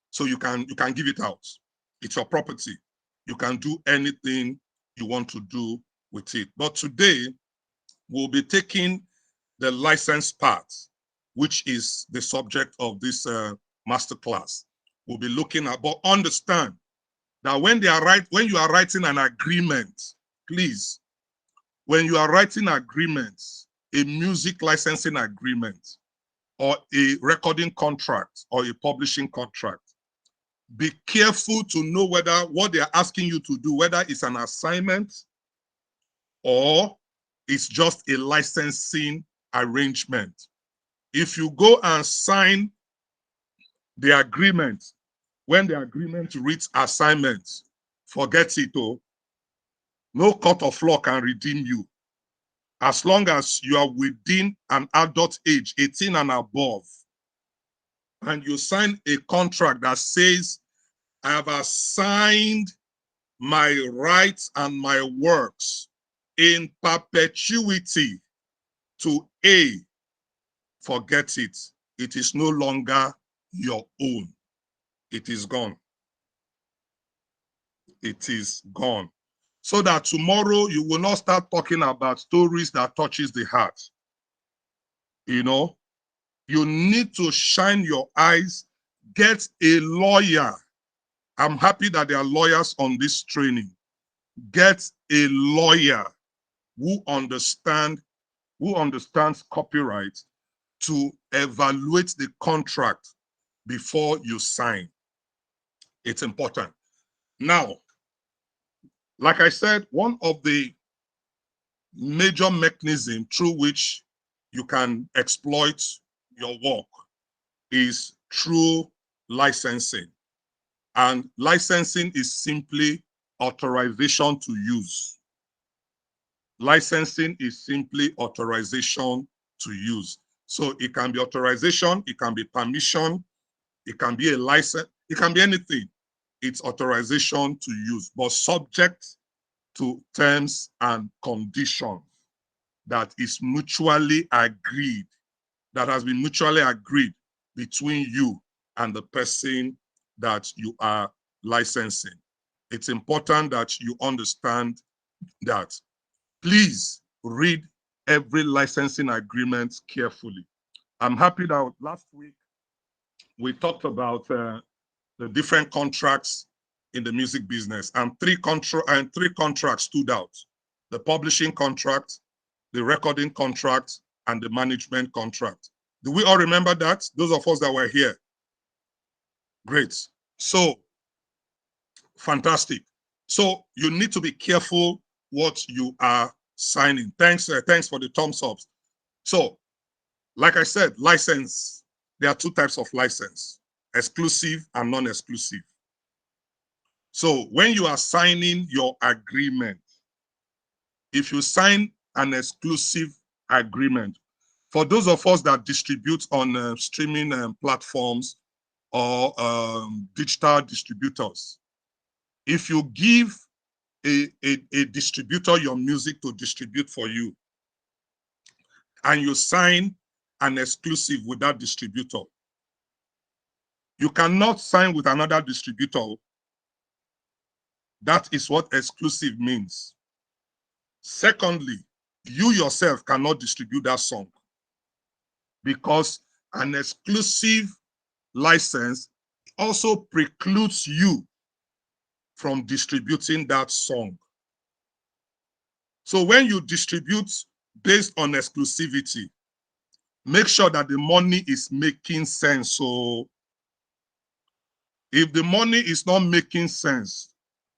So you can give it out. It's your property. You can do anything you want to do with it. But today, we'll be taking the license part, which is the subject of this masterclass. We'll be looking at, but understand that when you are writing an agreement, please, when you are writing agreements, a music licensing agreement, or a recording contract, or a publishing contract, be careful to know whether what they are asking you to do, whether it's an assignment or it's just a licensing arrangement. If you go and sign the agreement, when the agreement reads assignment, forget it. Oh, no court of law can redeem you. As long as you are within an adult age, 18 and above, and you sign a contract that says, I have assigned my rights and my works in perpetuity to A, forget it. It is no longer your own. It is gone. It is gone. So that tomorrow you will not start talking about stories that touches the heart. You know, you need to shine your eyes, get a lawyer. I'm happy that there are lawyers on this training. Get a lawyer who understands copyright to evaluate the contract before you sign. It's important. Now, like I said, one of the major mechanisms through which you can exploit your work is through licensing. And licensing is simply authorization to use. Licensing is simply authorization to use. So it can be authorization, it can be permission, it can be a license, it can be anything. It's authorization to use, but subject to terms and conditions that is mutually agreed, that has been mutually agreed between you and the person that you are licensing. It's important that you understand that. Please read every licensing agreement carefully. I'm happy that last week we talked about the different contracts in the music business, and three contracts stood out: the publishing contract, the recording contract, and the management contract. Do we all remember that? Those of us that were here. Great. So, fantastic. So you need to be careful what you are signing. Thanks for the thumbs up. So, like I said, license. There are two types of license: exclusive and non-exclusive. So when you are signing your agreement, if you sign an exclusive agreement, for those of us that distribute on streaming platforms or digital distributors, if you give a distributor your music to distribute for you, and you sign an exclusive with that distributor, you cannot sign with another distributor. That is what exclusive means. Secondly, you yourself cannot distribute that song because an exclusive license also precludes you from distributing that song. So when you distribute based on exclusivity, make sure that the money is making sense. So if the money is not making sense,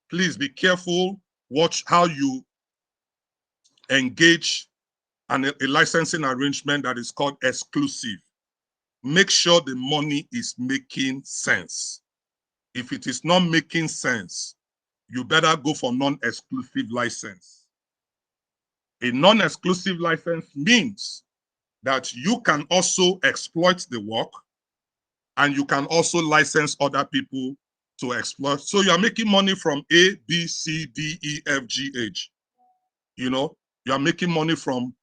please be careful. Watch how you engage a licensing arrangement that is called exclusive. Make sure the money is making sense. If it is not making sense, you better go for non-exclusive license. A non-exclusive license means that you can also exploit the work and you can also license other people to exploit. So you are making money from A, B, C, D, E, F, G, H. You know, you are making money from,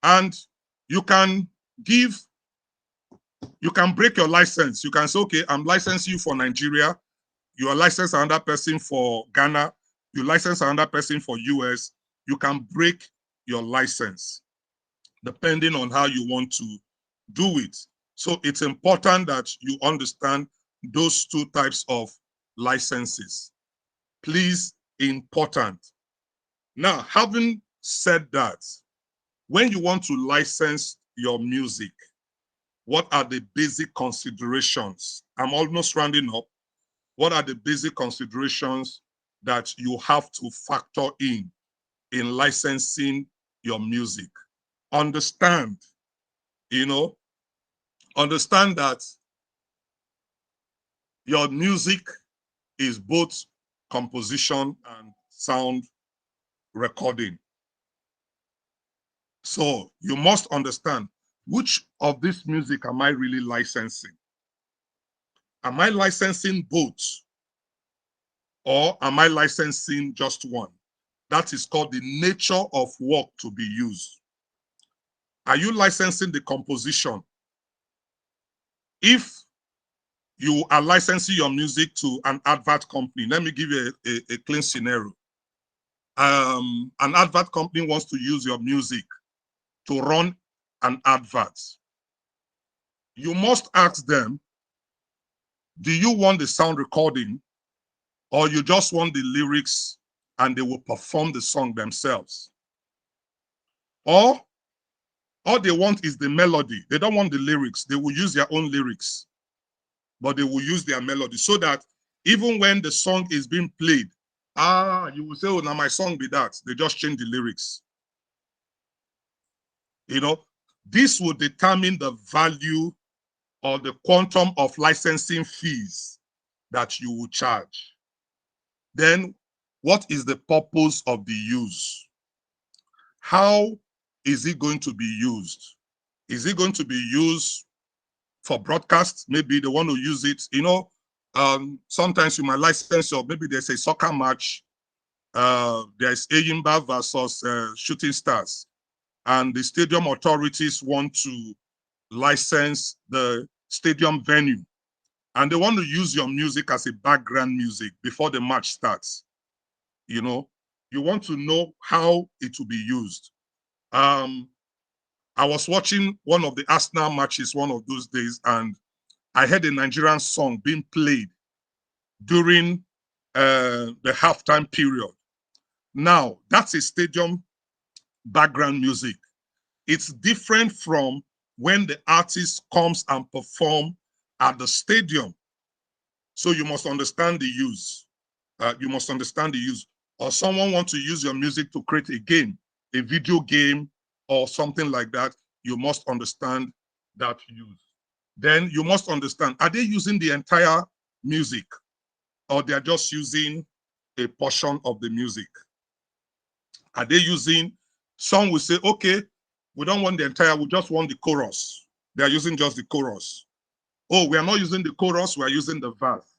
and you can give, you can break your license. You can say, okay, I'm licensing you for Nigeria. You are licensed another person for Ghana. You license another person for US. You can break your license depending on how you want to do it. So it's important that you understand those two types of licenses. Please, important. Now, having said that, when you want to license your music, what are the basic considerations? I'm almost rounding up. What are the basic considerations that you have to factor in licensing your music? Understand, you know, understand that your music is both composition and sound recording. So you must understand which of this music am I really licensing? Am I licensing both or am I licensing just one? That is called the nature of work to be used. Are you licensing the composition? If you are licensing your music to an advert company, let me give you a clean scenario. An advert company wants to use your music to run an advert. You must ask them, do you want the sound recording or you just want the lyrics and they will perform the song themselves? Or all they want is the melody. They don't want the lyrics. They will use their own lyrics, but they will use their melody so that even when the song is being played, you will say, oh, now my song be that. They just change the lyrics. You know, this will determine the value or the quantum of licensing fees that you will charge. Then, what is the purpose of the use? How is it going to be used? Is it going to be used for broadcast? Maybe they want to use it, sometimes you might license, or maybe there's a soccer match, there's Ayimba versus Shooting Stars, and the stadium authorities want to license the stadium venue, and they want to use your music as a background music before the match starts. You know, you want to know how it will be used. I was watching one of the Arsenal matches one of those days, and I heard a Nigerian song being played during the halftime period. Now, that's a stadium background music. It's different from when the artist comes and perform at the stadium. So you must understand the use. You must understand the use. Or someone wants to use your music to create a game, a video game, or something like that. You must understand that use. Then you must understand, are they using the entire music or they're just using a portion of the music? Are they using, some will say, okay, we don't want the entire, we just want the chorus. They are using just the chorus. Oh, we are not using the chorus, we are using the verse.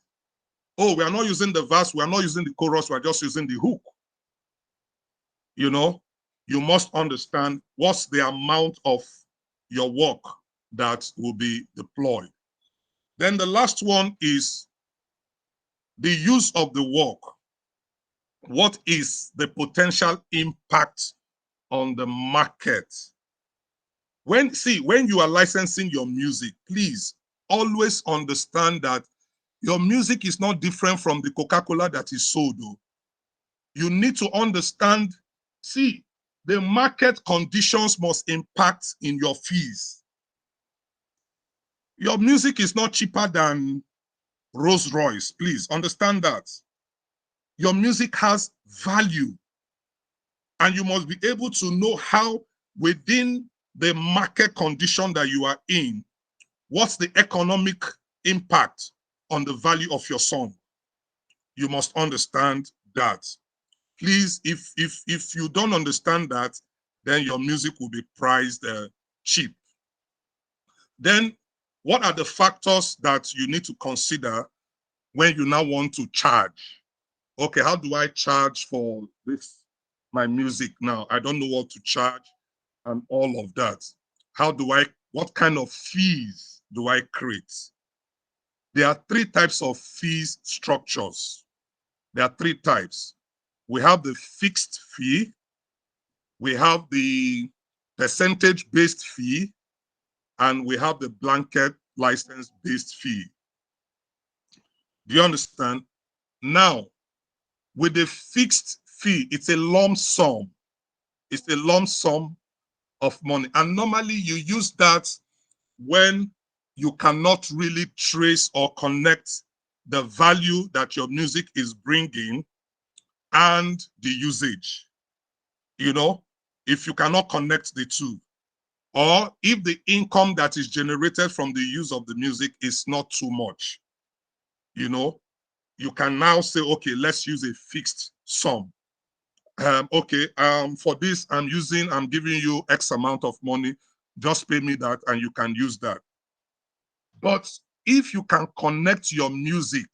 Oh, we are not using the verse, we are not using the chorus, we are just using the hook. You know, you must understand what's the amount of your work that will be deployed. Then the last one is the use of the work. What is the potential impact on the market. When you are licensing your music, please always understand that your music is not different from the Coca-Cola that is sold. Though. You need to understand, the market conditions must impact in your fees. Your music is not cheaper than Rolls Royce. Please understand that. Your music has value, and you must be able to know how, within the market condition that you are in, what's the economic impact on the value of your song. You must understand that. Please, if you don't understand that, then your music will be priced cheap. Then, what are the factors that you need to consider when you now want to charge? Okay, how do I charge for this, my music now? I don't know what to charge and all of that. What kind of fees do I create? There are three types of fees structures. There are three types. We have the fixed fee, we have the percentage-based fee, and we have the blanket license-based fee. Do you understand? Now, with the fixed fee, it's a lump sum. It's a lump sum of money. And normally you use that when you cannot really trace or connect the value that your music is bringing and the usage. If you cannot connect the two, or if the income that is generated from the use of the music is not too much, you can now say, okay, let's use a fixed sum. Okay, for this, I'm giving you X amount of money, just pay me that and you can use that. But if you can connect your music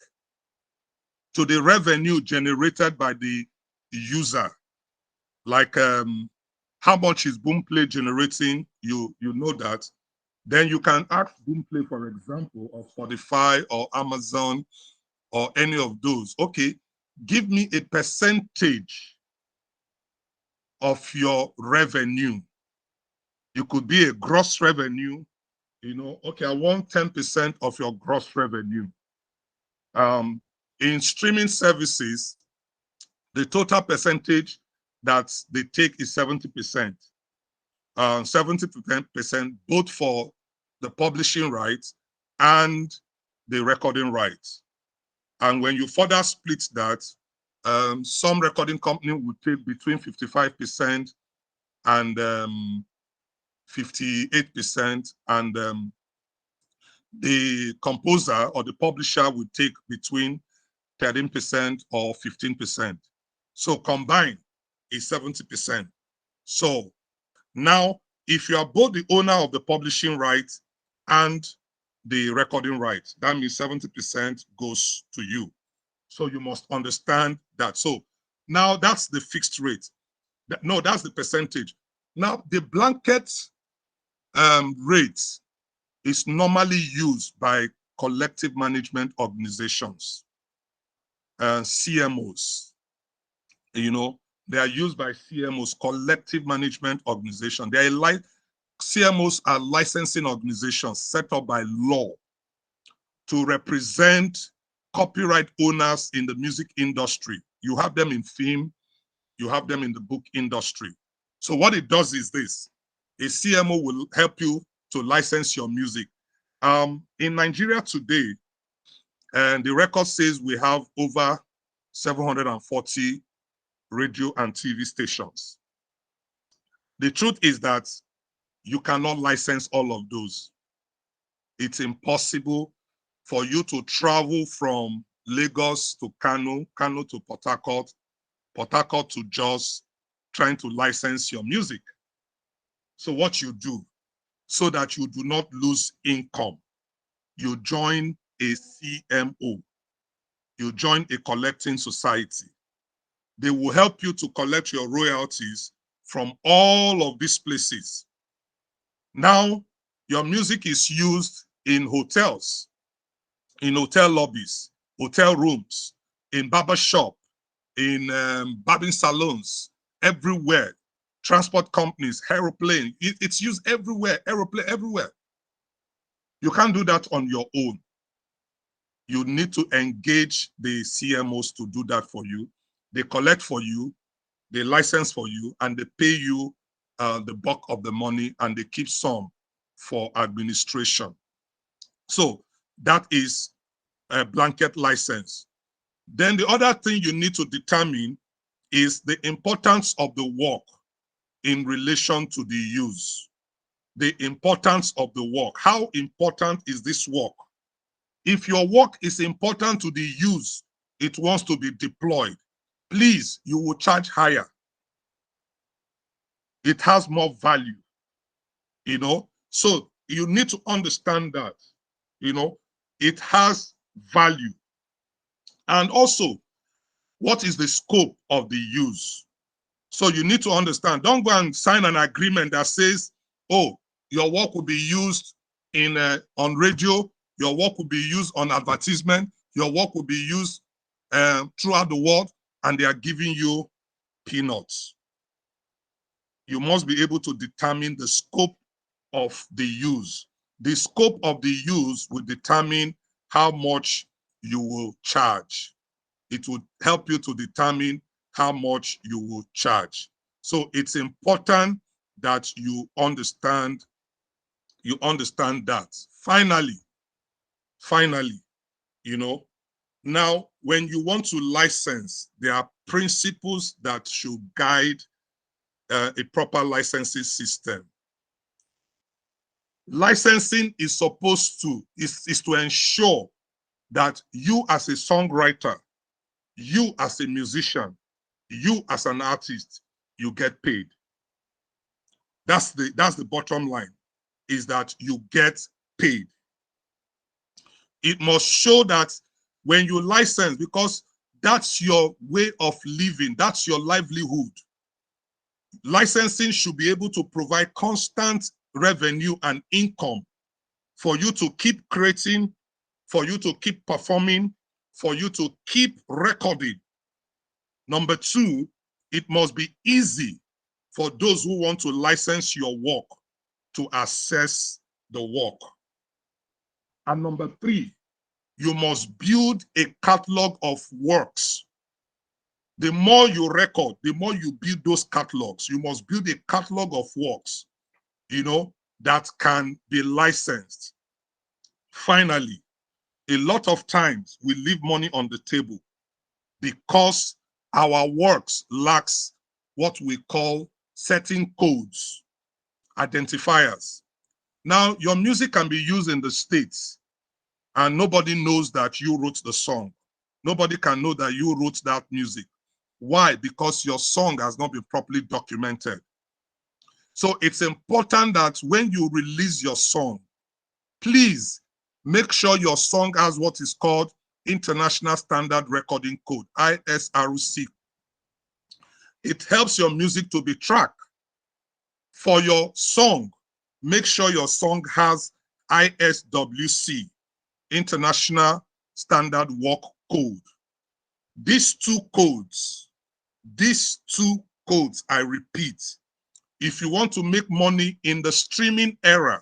to the revenue generated by the user, like how much is Boomplay generating, you know that, then you can ask Boomplay, for example, or Spotify or Amazon or any of those, okay, give me a percentage of your revenue. You could be a gross revenue, okay, I want 10% of your gross revenue. In streaming services, the total percentage that they take is 70%. 70% both for the publishing rights and the recording rights. And when you further split that, some recording company would take between 55% and 58%, and the composer or the publisher would take between 13% or 15%. So combined is 70%. So now, if you are both the owner of the publishing rights and the recording rights, that means 70% goes to you. So you must understand that. So now that's the fixed rate. No, that's the percentage. Now, the blanket rate is normally used by collective management organizations, CMOs. They are used by CMOs, collective management organization. CMOs are licensing organizations set up by law to represent copyright owners in the music industry. You have them in film, you have them in the book industry. So what it does is this: a CMO will help you to license your music. In Nigeria today, and the record says we have over 740 radio and TV stations. The truth is that you cannot license all of those. It's impossible for you to travel from Lagos to Kano, Kano to Port Harcourt, Port Harcourt to Jos, trying to license your music. So what you do, so that you do not lose income, you join a CMO, you join a collecting society. They will help you to collect your royalties from all of these places. Now, your music is used in hotels, in hotel lobbies, hotel rooms, in barber shop, in barbing salons, everywhere. transport companies, aeroplane. It's used everywhere, aeroplane everywhere. You can't do that on your own. You need to engage the CMOs to do that for you. They collect for you, they license for you, and they pay you the bulk of the money, and they keep some for administration. So that is a blanket license. Then the other thing you need to determine is the importance of the work in relation to the use. The importance of the work. How important is this work? If your work is important to the use, it wants to be deployed, please, you will charge higher. It has more value, you know. So you need to understand that, you know, it has value. And also, what is the scope of the use? So you need to understand. Don't go and sign an agreement that says, oh, your work will be used in on radio, your work will be used on advertisement, your work will be used throughout the world, and they are giving you peanuts. You must be able to determine the scope of the use. The scope of the use will determine how much you will charge. It would help you to determine how much you will charge. So it's important that you understand that. Finally, you know, now when you want to license, there are principles that should guide a proper licensing system. Licensing is supposed to is to ensure that you as a songwriter, you as a musician, you as an artist, you get paid. That's the bottom line, is that you get paid. It must show that when you license, because that's your way of living, that's your livelihood. Licensing should be able to provide constant revenue and income for you to keep creating, for you to keep performing, for you to keep recording. Number two, it must be easy for those who want to license your work to access the work. And number three, you must build a catalog of works. The more you record, the more you build those catalogs. You must build a catalog of works, you know, that can be licensed. Finally, a lot of times we leave money on the table because our works lacks what we call certain codes, identifiers. Now, your music can be used in the States and nobody knows that you wrote the song. Nobody can know that you wrote that music. Why? Because your song has not been properly documented. So it's important that when you release your song, please make sure your song has what is called International Standard Recording Code, ISRC. It helps your music to be tracked. For your song, make sure your song has ISWC, International Standard Work Code. These two codes, I repeat, if you want to make money in the streaming era,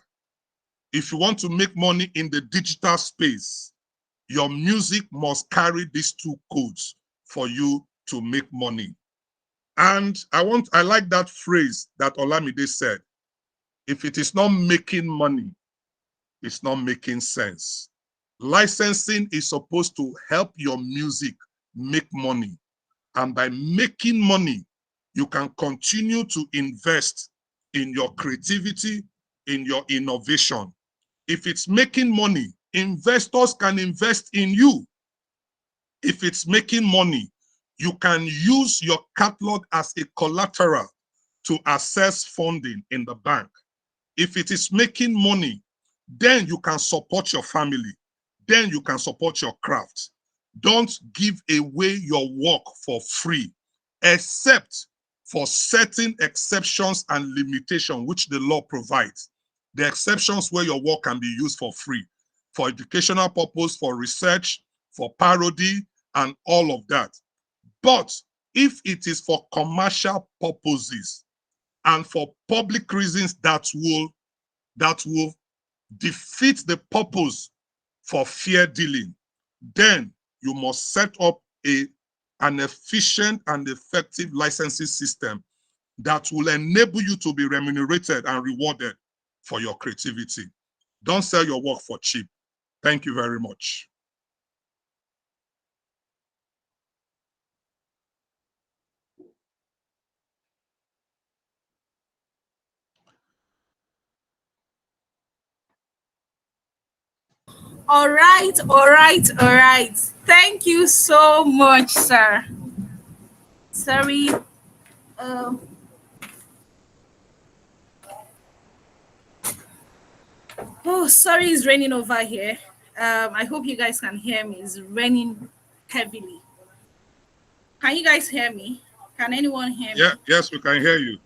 if you want to make money in the digital space, your music must carry these two codes for you to make money. And I like that phrase that Olamide said, if it is not making money, it's not making sense. Licensing is supposed to help your music make money. And by making money, you can continue to invest in your creativity, in your innovation. If it's making money, investors can invest in you. If it's making money, you can use your catalog as a collateral to access funding in the bank. If it is making money, then you can support your family. Then you can support your craft. Don't give away your work for free, except for certain exceptions and limitations which the law provides. The exceptions where your work can be used for free, for educational purpose, for research, for parody, and all of that. But if it is for commercial purposes, and for public reasons that will defeat the purpose for fair dealing, then you must set up an efficient and effective licensing system that will enable you to be remunerated and rewarded for your creativity. Don't sell your work for cheap. Thank you very much. All right, all right, all right. Thank you so much, sir. Sorry. Um, oh, sorry, it's raining over here. I hope you guys can hear me. It's raining heavily. Can you guys hear me? Can anyone hear Yeah, me? yes, we can hear you.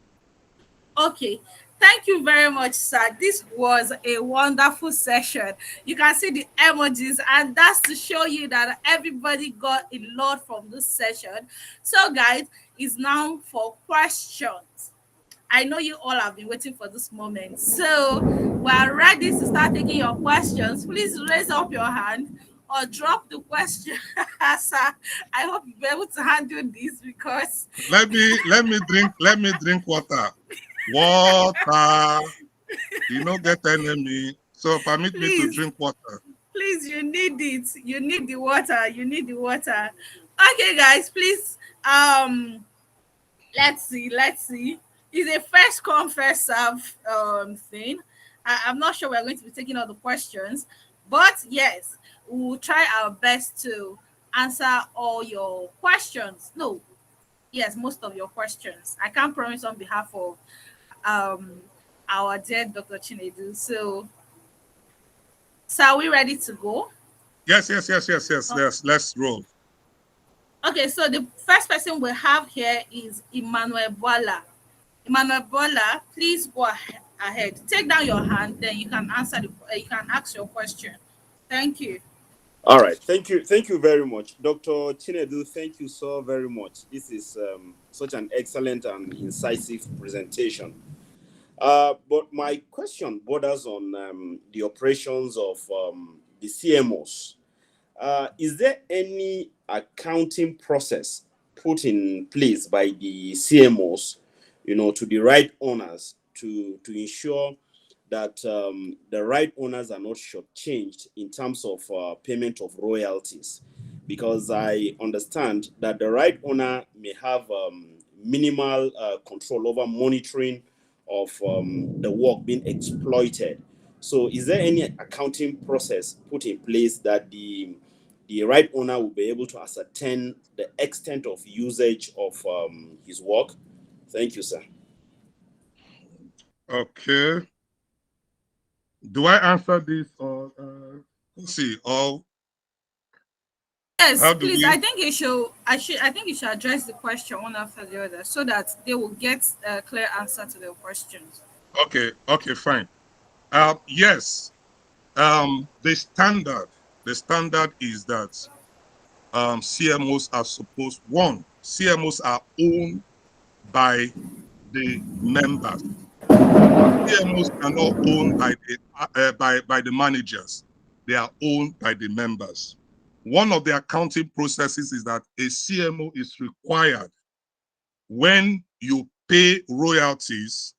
Okay. Thank you very much, sir. This was a wonderful session. You can see the emojis, and that's to show you that everybody got a lot from this session. So, guys, it's now for questions. I know you all have been waiting for this moment. So, we're ready to start taking your questions. Please raise up your hand or drop the question. Sir, I hope you'll be able to handle this because Let me drink water. Water. You know get enemy. So permit me to please, drink water. please, you need it. You need the water. You need the water. Okay, guys, please. Let's see. It's a first come, first serve thing. I'm not sure we're going to be taking all the questions, but yes, we'll try our best to answer all your questions. No, yes, most of your questions. I can't promise on behalf of um our dear Dr. Chinedu. So are we ready to go? Yes. Let's roll. Okay, so the first person we have here is Emmanuel Bola. Emmanuel Bola, please go ahead. Take down your hand, then you can answer you can ask your question. Thank you. All right. Thank you very much. Dr. Chinedu, thank you so very much. This is such an excellent and incisive presentation. But my question borders on the operations of the CMOs. Is there any accounting process put in place by the CMOs, to the right owners to ensure that the right owners are not shortchanged in terms of payment of royalties? Because I understand that the right owner may have minimal control over monitoring of the work being exploited. So, is there any accounting process put in place that the right owner will be able to ascertain the extent of usage of his work? Thank you, sir. Okay. Do I answer this or let's see? Or Yes, how do please. we? I think you should address the question one after the other so that they will get a clear answer to their questions. Okay, fine. Yes. The standard is that CMOs are supposed, one, CMOs are owned by the members. CMOs are not owned by the managers. They are owned by the members. One of the accounting processes is that a CMO is required, when you pay royalties,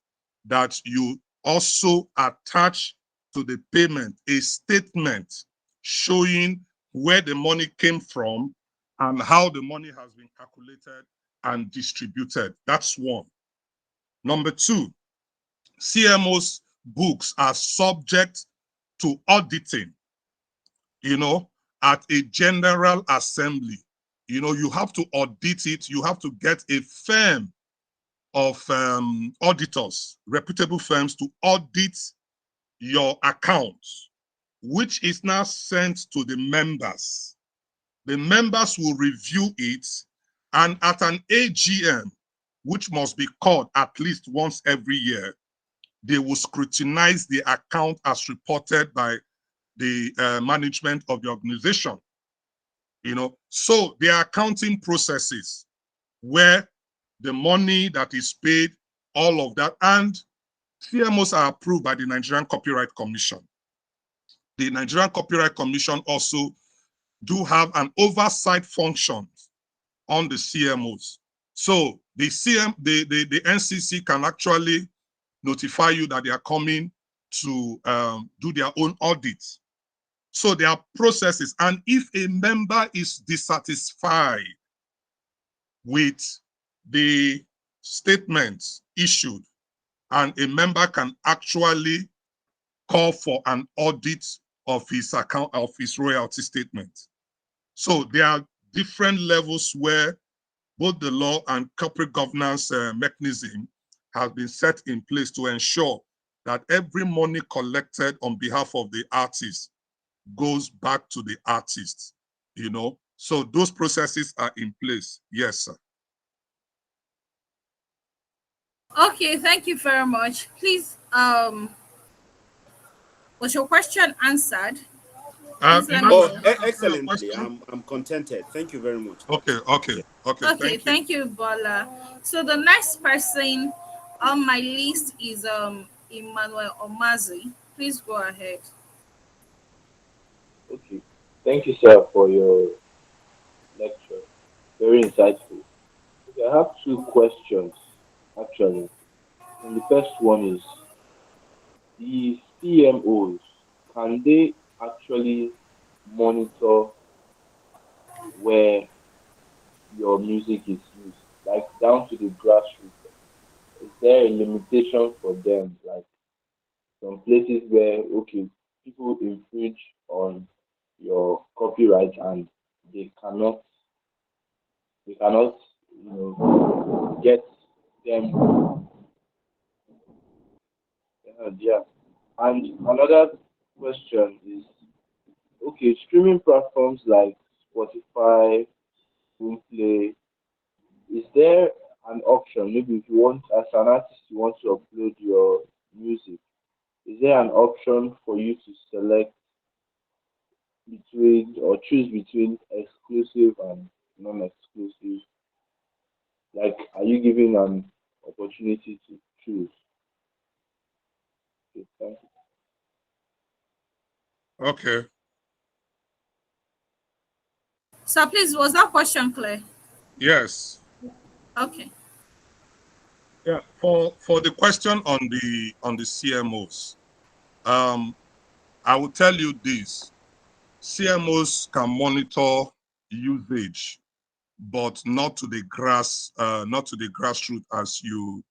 that you also attach to the payment a statement showing where the money came from and how the money has been calculated and distributed. That's one. Number two, CMO's books are subject to auditing, at a general assembly. You have to audit it. You have to get a firm of auditors, reputable firms, to audit your accounts, which is now sent to the members. The members will review it, and at an AGM, which must be called at least once every year, they will scrutinize the account as reported by the management of the organization. So there are accounting processes where the money that is paid all of that. And CMOs are approved by the Nigerian Copyright Commission. The Nigerian Copyright Commission also do have an oversight function on the CMOs. So the NCC can actually notify you that they are coming to do their own audits. So there are processes. And if a member is dissatisfied with the statements issued, and a member can actually call for an audit of his account, of his royalty statement. So there are different levels where both the law and corporate governance mechanism have been set in place to ensure that every money collected on behalf of the artist goes back to the artist, you know. So those processes are in place. Yes, sir. Okay, thank you very much. Please, was your question answered? Please let me Emmanuel, Oh, know. do you answer your excellently. question? I'm contented. Thank you very much. Okay, okay, okay. Okay, Thank you. thank you, Bola. So the next person on my list is Emmanuel Omazi. Please go ahead. Okay. Thank you, sir, for your lecture. Very insightful. Okay, I have two questions, actually. And the first one is, the CMOs, can they actually monitor where your music is used, like down to the grassroots? Is there a limitation for them, like some places where, okay, people infringe on your copyright and they cannot they cannot get them, yeah. And another question is, okay, streaming platforms like Spotify, Boomplay, is there an option, maybe if you want, as an artist, you want to upload your music, is there an option for you to select between or choose between exclusive and non-exclusive? Like, are you given an opportunity to choose? Okay, thank you. Okay. So please, was that question clear? Yes. Okay. Yeah. For the question on the CMOs, um, I will tell you this: CMOs can monitor usage, but not to the not to the grassroots, as you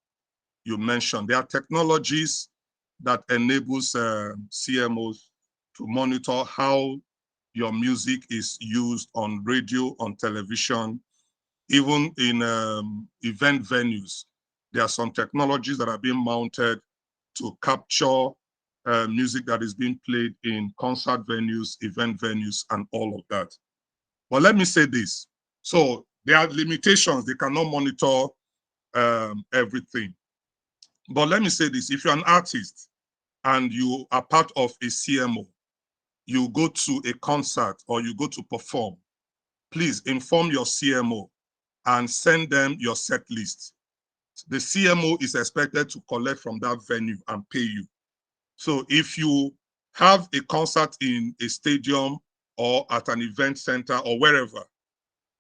mentioned. There are technologies that enables CMOs to monitor how your music is used on radio, on television, even in event venues. There are some technologies that are being mounted to capture music that is being played in concert venues, event venues, and all of that. But let me say this. So there are limitations. They cannot monitor everything. But let me say this. If you're an artist and you are part of a CMO, you go to a concert or you go to perform, please inform your CMO and send them your set list. The CMO is expected to collect from that venue and pay you. So if you have a concert in a stadium or at an event center or wherever,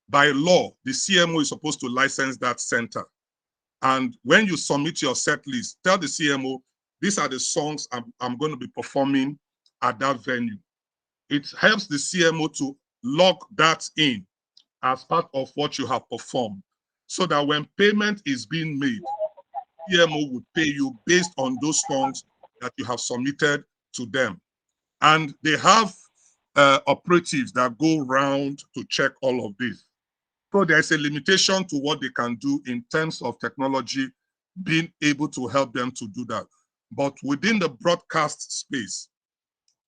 by law, the CMO is supposed to license that center. And when you submit your set list, tell the CMO, these are the songs I'm going to be performing at that venue. It helps the CMO to log that in as part of what you have performed, so that when payment is being made, CMO would pay you based on those songs that you have submitted to them. And they have operatives that go around to check all of this. So there's a limitation to what they can do in terms of technology being able to help them to do that. But within the broadcast space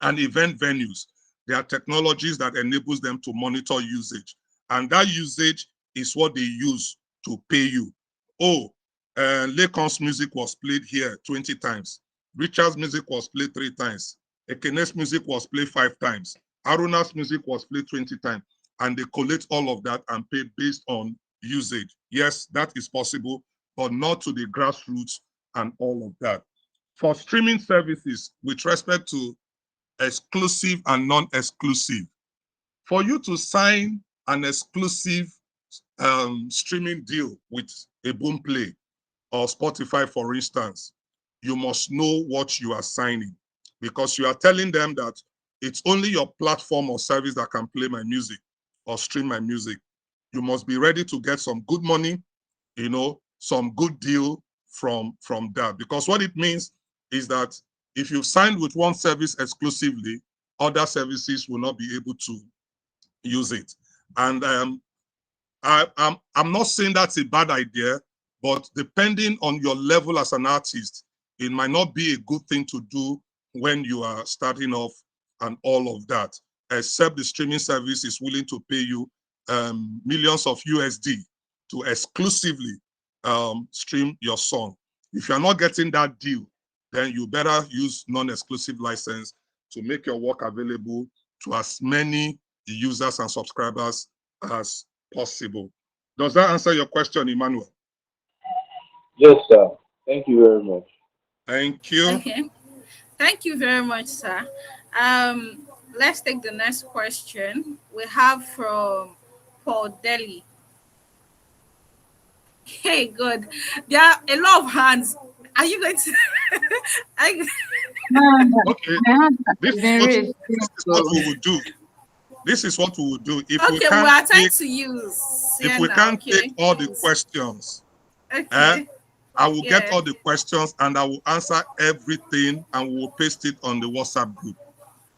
and event venues, there are technologies that enables them to monitor usage. And that usage is what they use to pay you. Oh, Lacon's music was played here 20 times. Richard's music was played 3 times. Ekene's music was played 5 times. Aruna's music was played 20 times. And they collect all of that and pay based on usage. Yes, that is possible, but not to the grassroots and all of that. For streaming services, with respect to exclusive and non-exclusive, for you to sign an exclusive streaming deal with a Boomplay or Spotify, for instance, you must know what you are signing, because you are telling them that it's only your platform or service that can play my music or stream my music. You must be ready to get some good money, some good deal from that. Because what it means is that if you've signed with one service exclusively, other services will not be able to use it. And I'm not saying that's a bad idea, but depending on your level as an artist, it might not be a good thing to do when you are starting off and all of that, except the streaming service is willing to pay you millions of USD to exclusively stream your song. If you're not getting that deal, then you better use non-exclusive license to make your work available to as many users and subscribers as possible. Does that answer your question, Emmanuel? Yes, sir. Thank you very much. Thank you. Okay. Thank you very much, sir. Um, let's take the next question. We have from Paul Delhi. Hey, good. There are a lot of hands. Are you going to? I, Okay, My hands this have is been what raised. we would do. This is what we would do. okay, we are trying to use If we Sienna. can't take Okay, all the please. questions, eh, Okay. I will get Yeah. all the questions and I will answer everything and we will paste it on the WhatsApp group.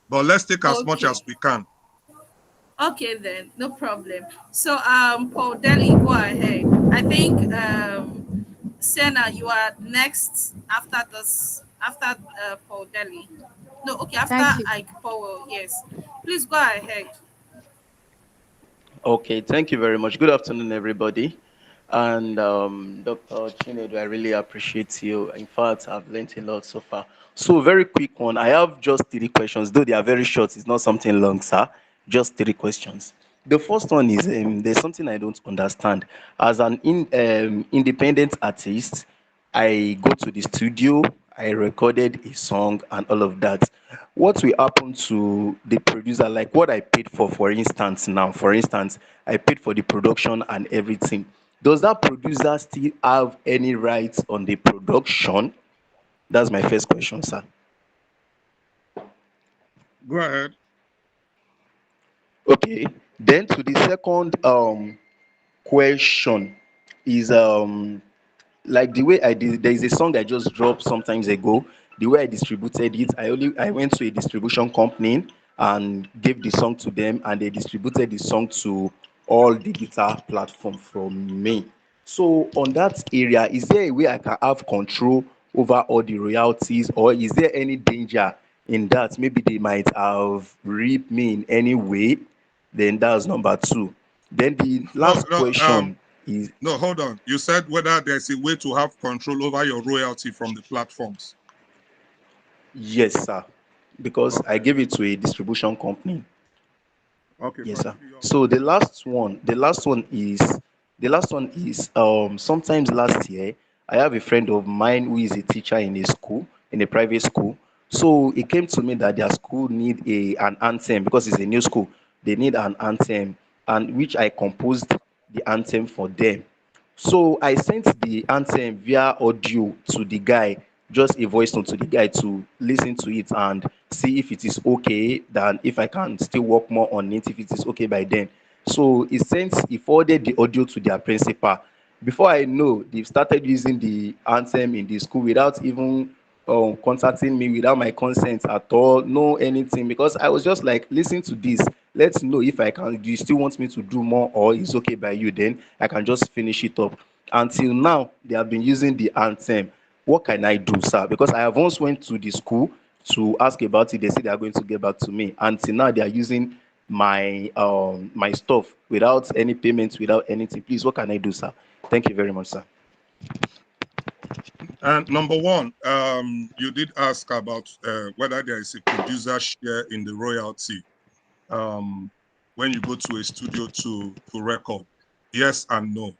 But let's take as much Okay. as we can. Okay then, no problem. So Paul Delhi, go ahead. I think Senna, you are next after this after Paul Delhi. No, okay, after Thank you. Ike Powell, yes. Please go ahead. Okay, thank you very much. Good afternoon, everybody. And Dr. Chinedu, I really appreciate you. In fact, I've learned a lot so far. So, very quick one. I have just 3 questions, though they are very short. It's not something long, sir. Just 3 questions. The first one is there's something I don't understand. As an independent artist, I go to the studio, I recorded a song and all of that. What will happen to the producer? Like what I paid for instance, now, for instance, I paid for the production and everything. Does that producer still have any rights on the production? That's my first question, sir. Go ahead. Okay. Then to the second question is like the way I did, there is a song I just dropped sometimes ago. The way I distributed it, I went to a distribution company and gave the song to them, and they distributed the song to all the guitar platform from me. So on that area, is there a way I can have control over all the royalties, or is there any danger in that? Maybe they might have reaped me in any way. Then that's number two. Then the No, last no, question is no, hold on. You said whether there's a way to have control over your royalty from the platforms. yes, sir, because I Okay. gave it to a distribution company. Okay, Yes, sir. continue. So the last one is sometimes last year I have a friend of mine who is a teacher in a school, in a private school. So it came to me that their school need an anthem because it's a new school. They need an anthem, and which I composed the anthem for them. So I sent the anthem via audio to the guy, just a voice note to the guy to listen to it and see if it is okay, then if I can still work more on it, if it is okay by then. So he forwarded the audio to their principal. Before I know, they've started using the anthem in the school without even contacting me, without my consent at all, no anything, because I was just like, listen to this, let's know if I can, do you still want me to do more, or it's okay by you, then I can just finish it up. Until now they have been using the anthem. What can I do, sir? Because I have once went to the school to ask about it. They said they are going to get back to me. Until now they are using my stuff without any payments, without anything. Please, what can I do, sir? Thank you very much, sir. And number one, you did ask about whether there is a producer share in the royalty when you go to a studio to record. Yes and no.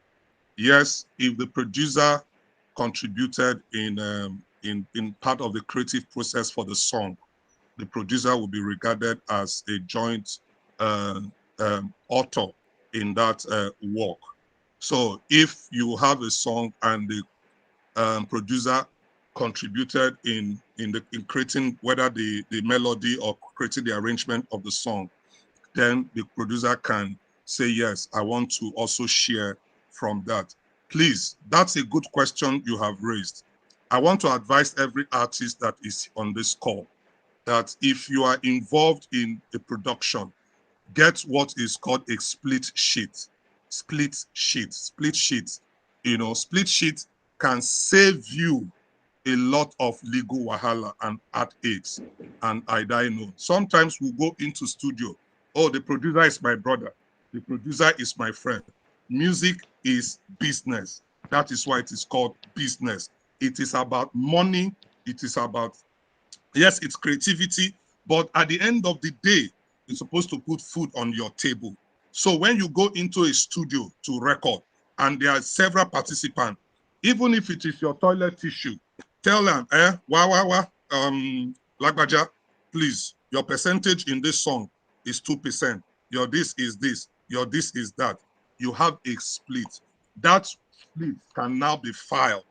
Yes, if the producer contributed in part of the creative process for the song, the producer will be regarded as a joint uh, author in that work. So if you have a song and the producer contributed in creating whether the melody or creating the arrangement of the song, then the producer can say, yes, I want to also share from that. Please, that's a good question you have raised. I want to advise every artist that is on this call that if you are involved in a production, get what is called a split sheet. Split sheet, split sheet. You know, split sheet can save you a lot of legal wahala and heartaches. And I know. Sometimes we go into studio. Oh, the producer is my brother. The producer is my friend. Music is business. That is why it is called business. It is about money. It is about, yes, it's creativity, but at the end of the day, you're supposed to put food on your table. So when you go into a studio to record and there are several participants, even if it is your toilet tissue, tell them, Lagbaja, please, your percentage in this song is 2%. Your this is this, your this is that. You have a split. That split can now be filed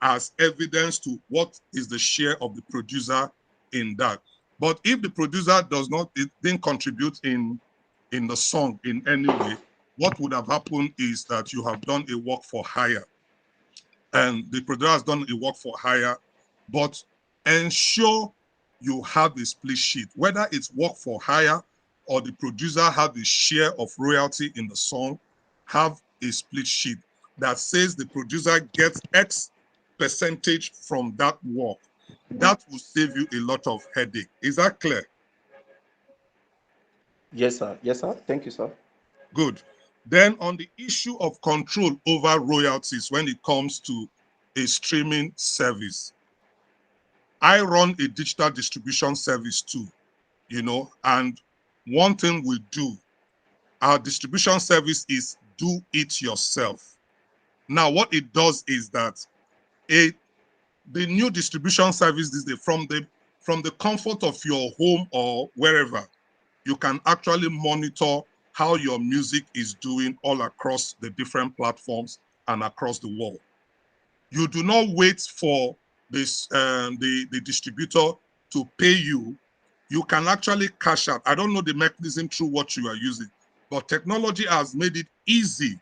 as evidence to what is the share of the producer in that. But if the producer does not, it didn't contribute in the song in any way, what would have happened is that you have done a work for hire, and the producer has done a work for hire, but ensure you have a split sheet, whether it's work for hire or the producer have a share of royalty in the song, have a split sheet that says the producer gets X percentage from that work. That will save you a lot of headache. Is that clear? Yes, sir. Yes, sir. Thank you, sir. Good. Then on the issue of control over royalties when it comes to a streaming service, I run a digital distribution service too, you know, and one thing we do, our distribution service is do it yourself. Now, what it does is that it the new distribution service is from the comfort of your home or wherever, you can actually monitor how your music is doing all across the different platforms and across the world. You do not wait for the distributor to pay you. You can actually cash out. I don't know the mechanism through what you are using, but technology has made it easy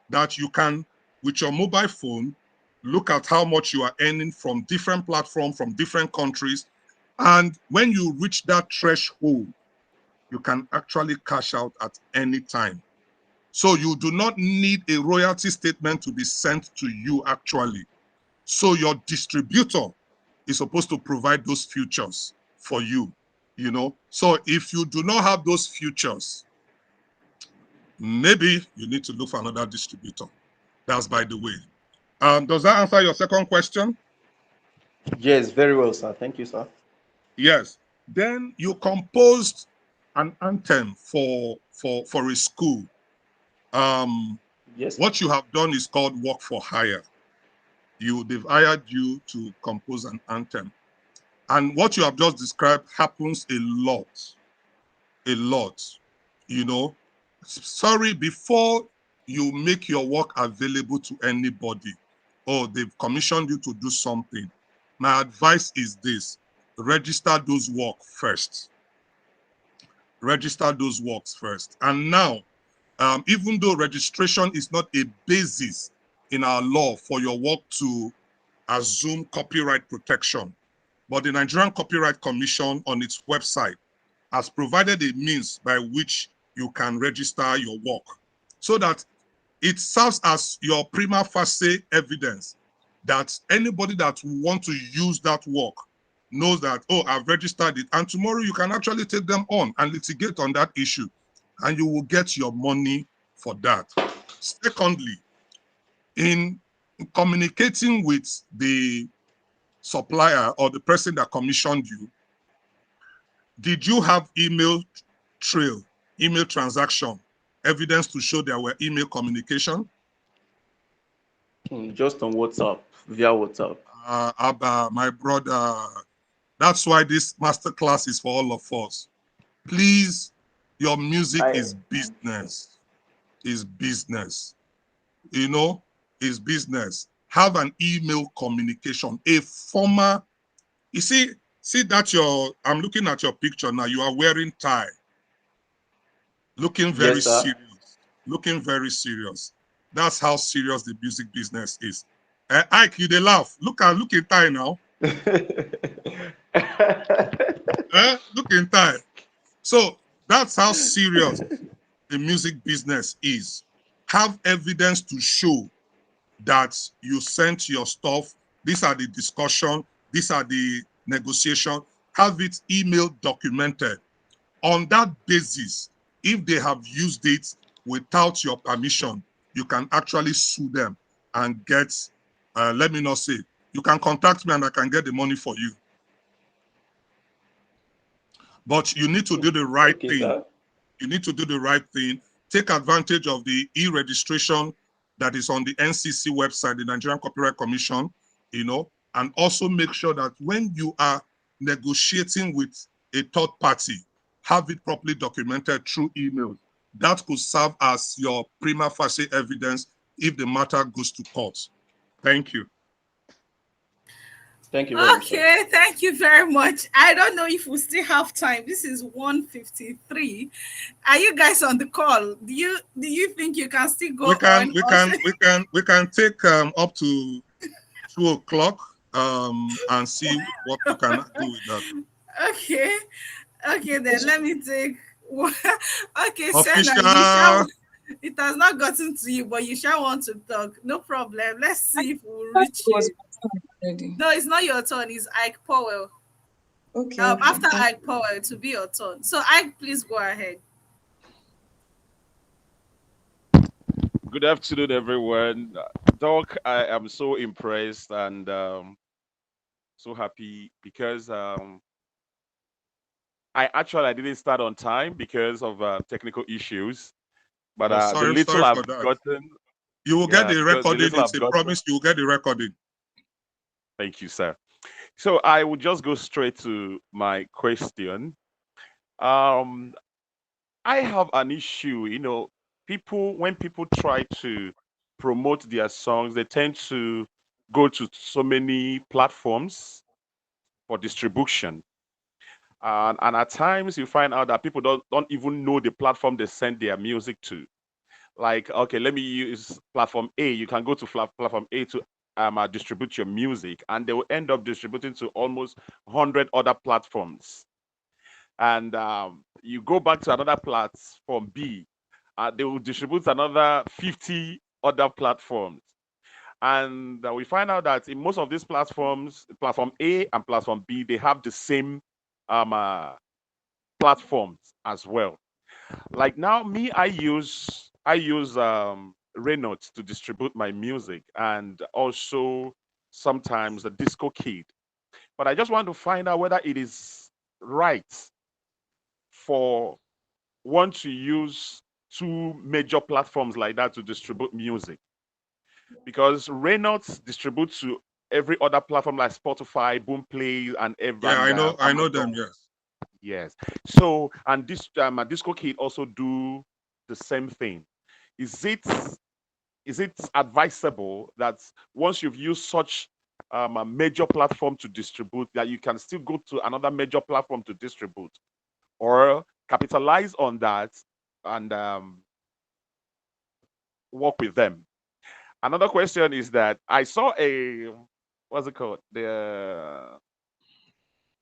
that you can, with your mobile phone, look at how much you are earning from different platforms, from different countries. And when you reach that threshold, you can actually cash out at any time. So you do not need a royalty statement to be sent to you actually. So your distributor is supposed to provide those futures for you, you know. So if you do not have those futures, maybe you need to look for another distributor. That's by the way. Does that answer your second question? Yes, very well, sir. Thank you, sir. Yes. Then you composed an anthem for a school. Um, Yes, sir. what you have done is called work for hire. They've hired you to compose an anthem. And what you have just described happens a lot, you know. Sorry, before you make your work available to anybody, or they've commissioned you to do something, my advice is this: register those work first. Register those works first. And now, even though registration is not a basis in our law for your work to assume copyright protection, but the Nigerian Copyright Commission on its website has provided a means by which you can register your work so that it serves as your prima facie evidence that anybody that will want to use that work knows that, oh, I've registered it. And tomorrow you can actually take them on and litigate on that issue, and you will get your money for that. Secondly, in communicating with the supplier or the person that commissioned you, did you have email trail, email transaction, evidence to show there were email communication? Just on WhatsApp, via WhatsApp. Abba, my brother. That's why this masterclass is for all of us. Please, your music I is business. Is business. You know, is business. Have an email communication. A former, you see that I'm looking at your picture now. You are wearing tie, looking very Yes, sir. serious. Looking very serious. That's how serious the music business is. Ike, you they laugh. Look in tie now. Look in tie. So that's how serious the music business is. Have evidence to show that you sent your stuff. These are the discussion. These are the negotiation. Have it email documented. On that basis, if they have used it without your permission, you can actually sue them and get, let me not say, you can contact me and I can get the money for you. But you need to do the right Okay, thing. sir. You need to do the right thing. Take advantage of the e-registration that is on the NCC website, the Nigerian Copyright Commission, and also make sure that when you are negotiating with a third party, have it properly documented through email. That could serve as your prima facie evidence if the matter goes to court. Thank you. Thank you very much, sir. Okay, thank you very much. I don't know if we still have time. This is 1:53. Are you guys on the call? Do you think you can still go We can on? we Or can we can we can take up to 2 o'clock and see what we can do with that. okay, okay, then let me take one. Okay, Senna, you shall. Official. It has not gotten to you, but you shall want to talk. No problem. Let's I see if we'll thought it reach was you. my turn already. No, it's not your turn. It's Ike Powell. Okay, okay. After Thank Ike Powell, to be your turn. So Ike, please go ahead. Good afternoon, everyone. Doc, I am so impressed and so happy because I didn't start on time because of technical issues. But Oh, the sorry little for I've that. gotten, You will get yeah, the because the recording. little It's I've a gotten, promise you will get the recording. thank you, sir. So I will just go straight to my question. Um, I have an issue, when people try to promote their songs, they tend to go to so many platforms for distribution. And at times you find out that people don't even know the platform they send their music to. Like, okay, let me use platform A. You can go to platform A to distribute your music, and they will end up distributing to almost 100 other platforms. And you go back to another platform B, they will distribute another 50 other platforms. And we find out that in most of these platforms, platform A and platform B, they have the same um, uh, platforms as well. Like now, me, I use Reynolds to distribute my music, and also sometimes the Disco Kid. But I just want to find out whether it is right for one to use two major platforms like that to distribute music, because Reynolds distributes to every other platform like Spotify, Boomplay, and Yeah, I know them. Amazon. Yes. Yes. So, and this Disco Kid also do the same thing. Is it is it advisable that once you've used such a major platform to distribute, that you can still go to another major platform to distribute, or capitalize on that and work with them? Another question is that I saw what's it called, the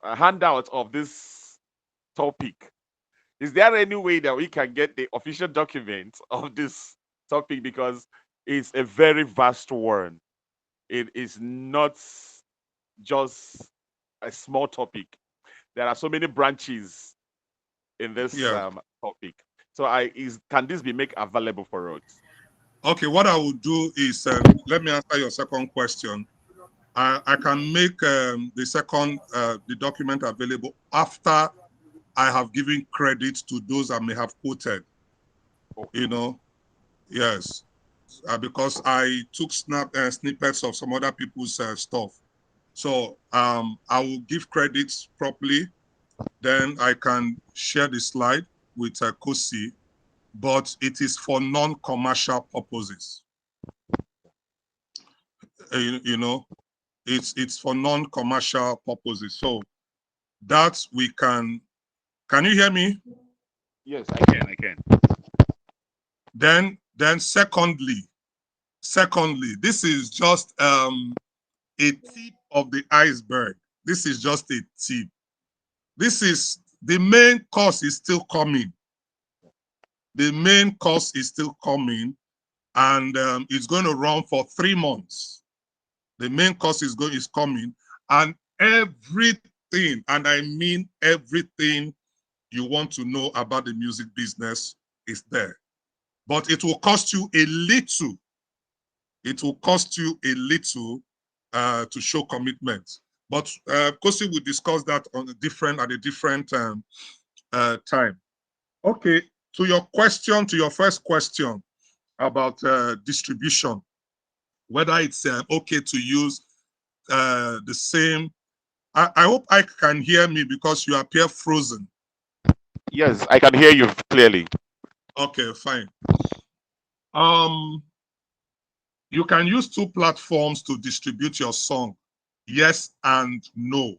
a handout of this topic. Is there any way that we can get the official document of this topic? Because it's a very vast one. It is not just a small topic. There are so many branches in this Yeah. topic. So can this be made available for us? Okay. What I will do is let me answer your second question. I can make the document available after I have given credit to those I may have quoted. Okay. You know, yes. because I took snippets of some other people's stuff. So I will give credits properly. Then I can share the slide with Kosi, but it is for non-commercial purposes. You know, it's for non-commercial purposes. So that we can you hear me? Yes, I can. I can. Then secondly, this is just a tip of the iceberg. This is just a tip. This is the main course is still coming. The main course is still coming, and it's going to run for 3 months. The main course is coming, and everything, and I mean everything you want to know about the music business is there. But it will cost you a little. It will cost you a little to show commitment. But Kosi will discuss that at a different time. Okay, to your first question about distribution, whether it's okay to use the same. I hope I can hear me because you appear frozen. Yes, I can hear you clearly. Okay, fine. You can use 2 platforms to distribute your song. Yes and no.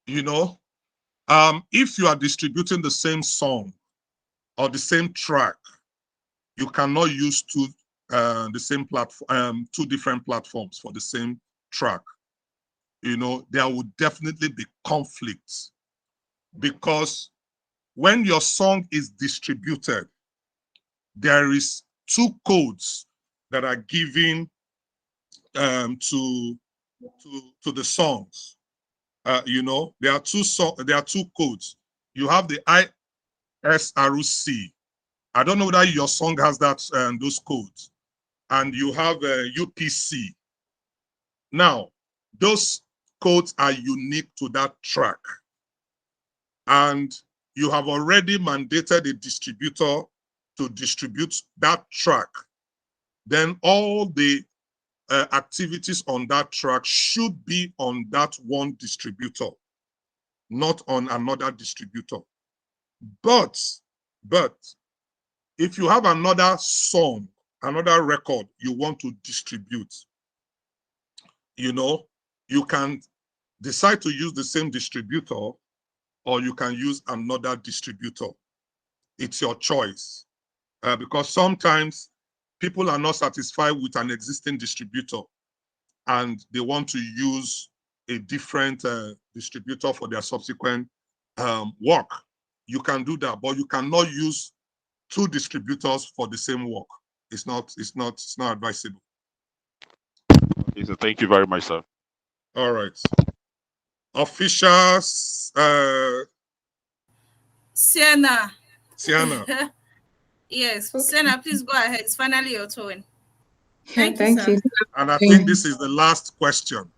You know, if you are distributing the same song or the same track, you cannot use the same platform, 2 different platforms for the same track. You know, there would definitely be conflicts because when your song is distributed, there is 2 codes that are given to the songs. You know, there are 2 codes. You have the ISRC. I don't know whether your song has those codes, and you have UPC. Now, those codes are unique to that track, and you have already mandated a distributor to distribute that track. Then all the activities on that track should be on that one distributor, not on another distributor. But if you have another song, another record you want to distribute, you know, you can decide to use the same distributor or you can use another distributor. It's your choice. Because sometimes people are not satisfied with an existing distributor and they want to use a different distributor for their subsequent work. You can do that, but you cannot use 2 distributors for the same work. It's not advisable. Okay, so thank you very much, sir. All right. Officials, Sienna. Sienna. Yes, Okay. Sienna, please go ahead. It's finally your turn. Yeah, Thank you, thank sir. you. And I think this is the last question.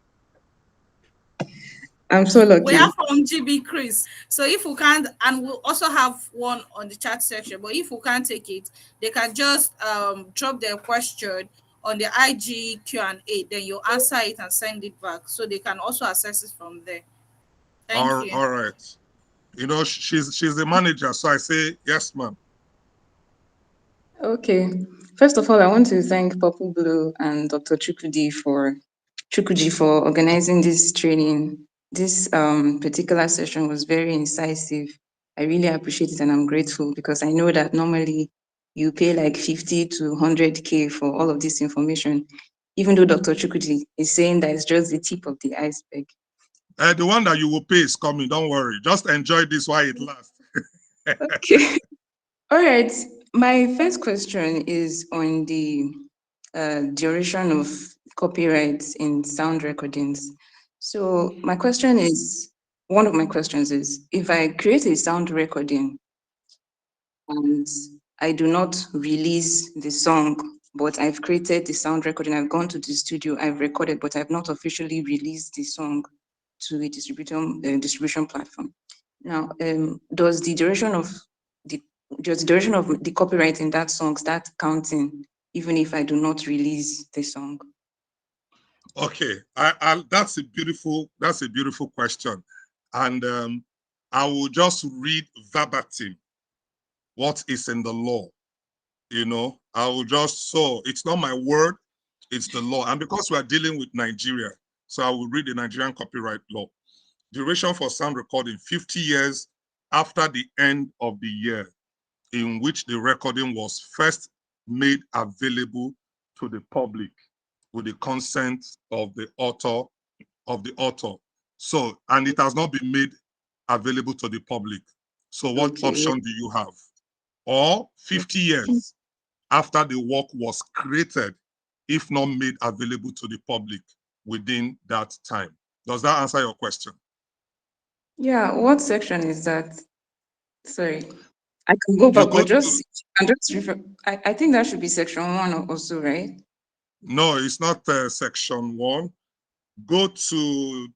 I'm so We lucky. have from GB Chris. So if we can't, and we'll also have one on the chat section, but if we can't take it, they can just drop their question on the IG Q&A, then you answer it and send it back. So they can also access it from there. Thank you. All right. You know, she's the manager, so I say yes, ma'am. Okay. First of all, I want to thank Purple Blue and Dr. Chukuji for organizing this training. This particular session was very incisive. I really appreciate it and I'm grateful because I know that normally you pay like 50 to 100K for all of this information, even though Dr. Chukuji is saying that it's just the tip of the iceberg. The one that you will pay is coming. Don't worry. Just enjoy this while it lasts. Okay. All right. My first question is on the duration of copyrights in sound recordings. So one of my questions is, if I create a sound recording and I do not release the song, but I've created the sound recording, I've gone to the studio, I've recorded, but I've not officially released the song to a distribution platform. Now, does the duration of the just the duration of the copyright in that song start counting, even if I do not release the song? Okay, that's a beautiful question, and I will just read verbatim what is in the law. I will just, so it's not my word, it's the law, and because we are dealing with Nigeria, so I will read the Nigerian copyright law. Duration for sound recording: 50 years after the end of the year in which the recording was first made available to the public with the consent of the author. So, and it has not been made available to the public. So what Okay. option do you have? Or 50 years after the work was created, if not made available to the public within that time. Does that answer your question? Yeah, what section is that? Sorry. I can go You back, go but to, just refer. I think that should be section one also, right? no, it's not section 1. Go to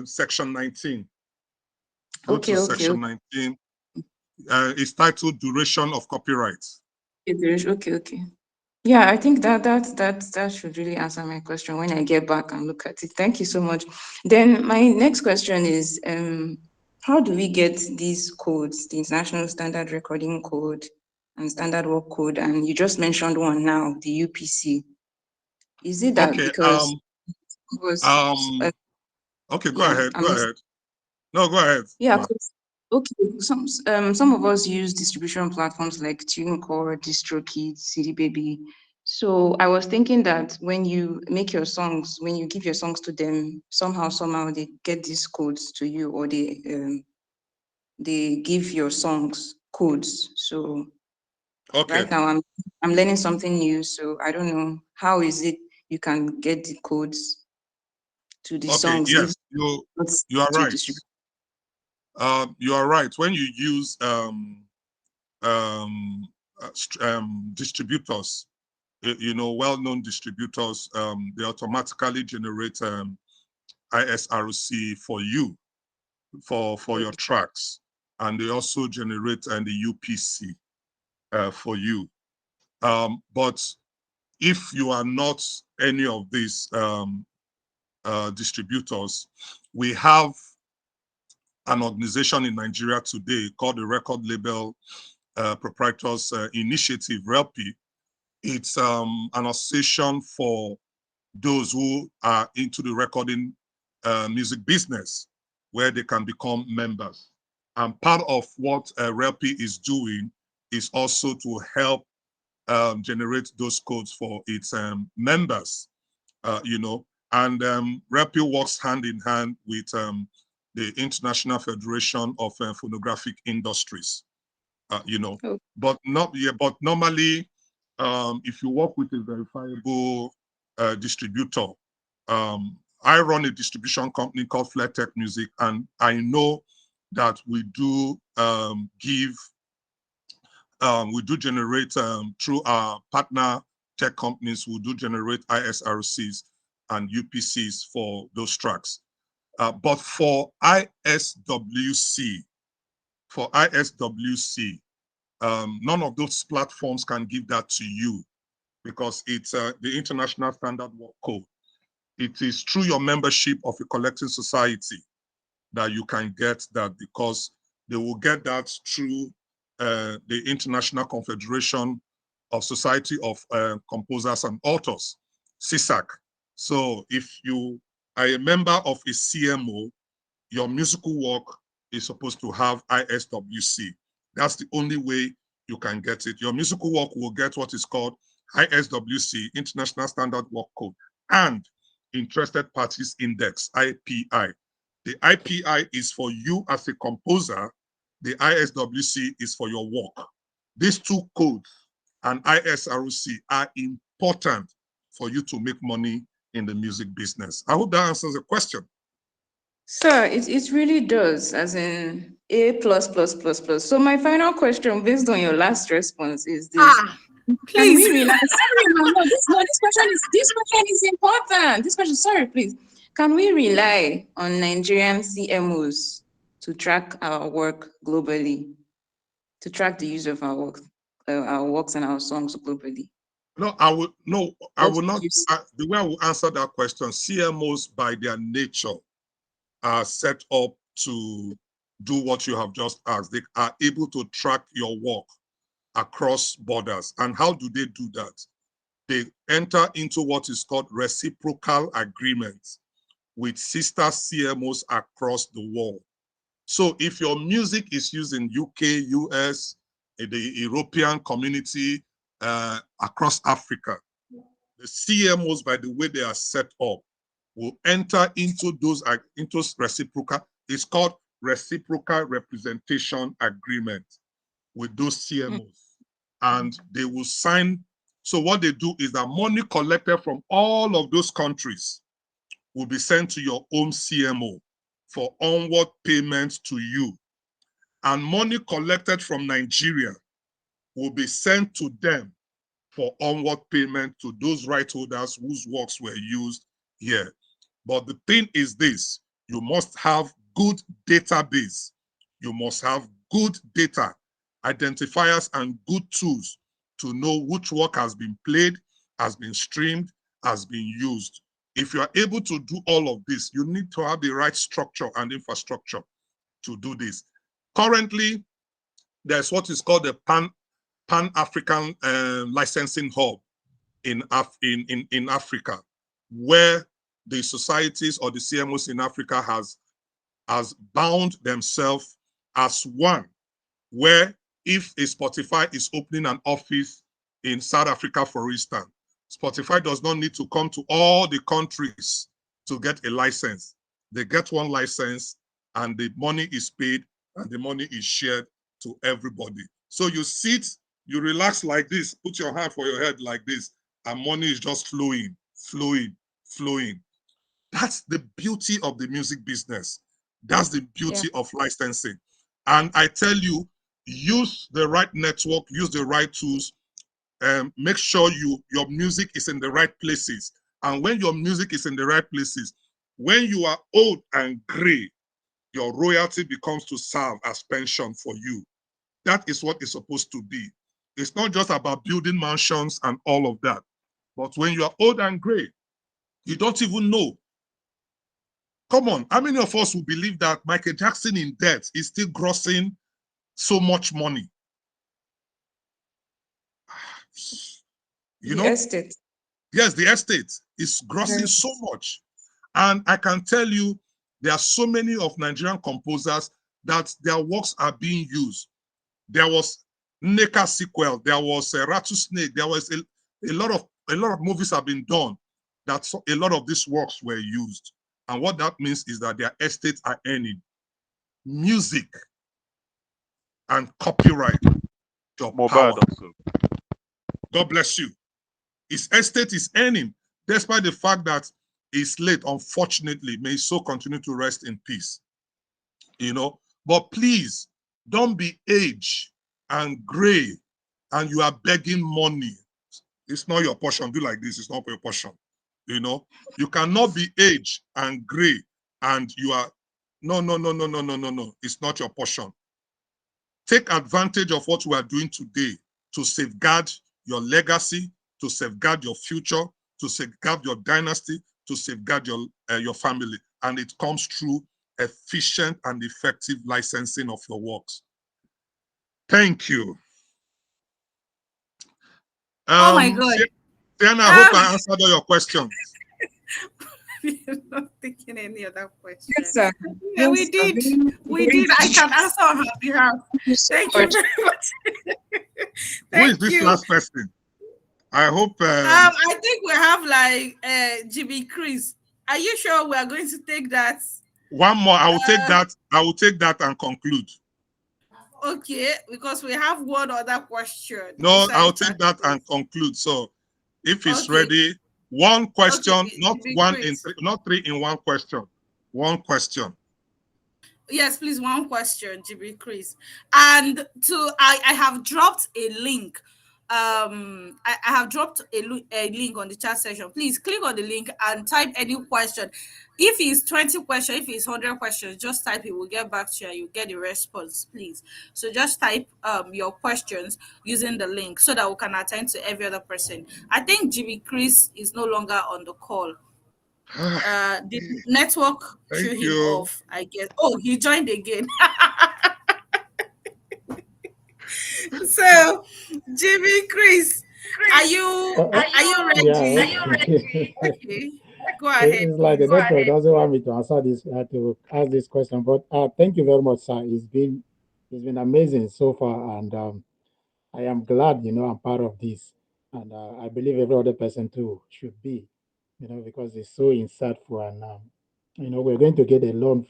section 19. Go to Okay, okay, section 19. It's titled Duration of Copyright. okay, okay. Yeah, I think that should really answer my question when I get back and look at it. Thank you so much. Then my next question is, how do we get these codes, the International Standard Recording Code and Standard Work Code? And you just mentioned one now, the UPC. Is it that Okay. because it was, Okay. Go yeah, ahead. Go ahead. No, go ahead, yeah, ma. okay. Some of us use distribution platforms like TuneCore, DistroKid, CD Baby. So I was thinking that when you make your songs, when you give your songs to them, somehow they get these codes to you, or they give your songs codes. So Okay. right now I'm learning something new. So I don't know how is it you can get the codes to the Okay. songs if Yes, not you are to right. distribute. You are right. When you use distributors, well-known distributors, they automatically generate ISRC for you for your Okay. tracks, and they also generate the UPC for you. But if you are not any of these distributors, we have an organization in Nigeria today called the Record Label Proprietors Initiative, RELP. It's an association for those who are into the recording music business, where they can become members. And part of what RELP is doing is also to help generate those codes for its members, and RELP works hand in hand with the International Federation of Phonographic Industries, you know. Oh, But not yeah, but normally, if you work with a verifiable distributor, I run a distribution company called Flat Tech Music, and I know that we do generate through our partner tech companies, we do generate ISRCs and UPCs for those tracks. But for ISWC, none of those platforms can give that to you because it's the International Standard Work Code. It is through your membership of a collecting society that you can get that, because they will get that through the International Confederation of Society of Composers and Authors, CISAC. So if you are a member of a CMO, your musical work is supposed to have ISWC. That's the only way you can get it. Your musical work will get what is called ISWC, International Standard Work Code, and Interested Parties Index, IPI. The IPI is for you as a composer. The ISWC is for your work. These two codes and ISRC are important for you to make money in the music business. I hope that answers the question. sir, it really does, as in A plus plus plus plus. So my final question, based on your last response, is this: Ah, can please. we rely? Sorry, no, no, this question is important. This question, sorry, please. Can we rely on Nigerian CMOs to track our work globally? to track the use of our works and our songs globally? No, I What will would not. you say? The way I will answer that question, CMOs by their nature are set up to do what you have just asked. They are able to track your work across borders. And how do they do that? They enter into what is called reciprocal agreements with sister CMOs across the world. So if your music is used in UK, US, the European community, across Africa, the CMOs, by the way they are set up, will enter into those into reciprocal. It's called reciprocal representation agreement with those Mm. CMOs, and they will sign. So what they do is that money collected from all of those countries will be sent to your own CMO for onward payments to you, and money collected from Nigeria will be sent to them for onward payment to those right holders whose works were used here. But the thing is this, you must have good database. You must have good data, identifiers, and good tools to know which work has been played, has been streamed, has been used. If you are able to do all of this, you need to have the right structure and infrastructure to do this. Currently, there's what is called the Pan-African licensing hub in Africa, where the societies or the CMOs in Africa has bound themselves as one, where if a Spotify is opening an office in South Africa, for instance, Spotify does not need to come to all the countries to get a license. They get one license and the money is paid and the money is shared to everybody. So you sit, you relax like this, put your hand for your head like this, and money is just flowing, flowing, flowing. That's the beauty of the music business. That's the Yeah. beauty of licensing. And I tell you, use the right network, use the right tools, make sure your music is in the right places. And when your music is in the right places, when you are old and gray, your royalty becomes to serve as pension for you. That is what it's supposed to be. It's not just about building mansions and all of that. But when you are old and gray, you don't even know. Come on, how many of us will believe that Michael Jackson in death is still grossing so much money? You The know, estate. yes, the estate is grossing Right. so much. And I can tell you, there are so many of Nigerian composers that their works are being used. There was Neka sequel, there was Rattlesnake, there was a lot of movies have been done that a lot of these works were used. And what that means is that their estates are earning. Music and copyright, your Mobile power. also. God bless you. His estate is earning, despite the fact that he's late, unfortunately. May his soul continue to rest in peace. You know, but please don't be aged and gray and you are begging money. It's not your portion. Do like this, it's not your portion. You know, you cannot be aged and gray and you are no, no, no, no, no, no, no, no. It's not your portion. Take advantage of what we are doing today to safeguard your legacy, to safeguard your future, to safeguard your dynasty, to safeguard your family. And it comes through efficient and effective licensing of your works. Thank you. Oh my God. Sienna, I hope Ah, I answered all your questions. we're not taking any other Yes, question. sir. Yeah, we Yes, sir. did. Very, We very did. I good. can answer on her behalf. Thank you so Thank you much. very much. Who is Thank this you. last person? I hope I think we have like GB Chris. Are you sure we are going to take that? one more. I will take Uh, that. I will take that and conclude. okay, because we have one other question No, I'll besides take that. that and conclude. So if it's Okay, ready, one okay, question, not GB one in Chris. three, not three in one question. One question. Yes, please, one question, GB Chris. And I have dropped a link I have dropped a link on the chat section. Please click on the link and type any question. If it's 20 questions, if it's 100 questions, just type it. We'll get back to you and you get the response, please. So just type your questions using the link so that we can attend to every other person. I think GB Chris is no longer on the call. The network Thank threw him you. off, I guess. Oh, he joined again. So, Jimmy, Chris, are you are you Yeah, ready? okay. Okay, go ahead, It's like the please. network doesn't want me to answer this to ask this question, but thank you very much, sir. It's been amazing so far, and I am glad I'm part of this, and I believe every other person too should be, because it's so insightful, and we're going to get a lot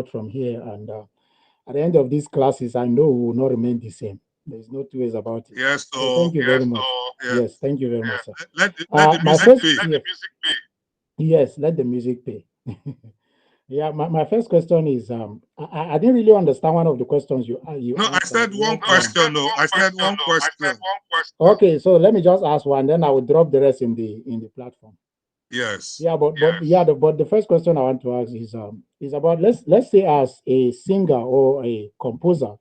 from here, and at the end of these classes, I know we will not remain the same. There's no two ways about it. Yes, So thank so you very much. yeah. Yes, thank you very much, sir. Let the My music first, pay. yes, yes, let the music play. Yeah, my first question is I didn't really understand one of the questions you No, I asked. said one question. No, I said one question. Okay, so let me just ask one, then I will drop the rest in the platform. Yes. Yeah, but the first question I want to ask is about let's say as a singer or a composer,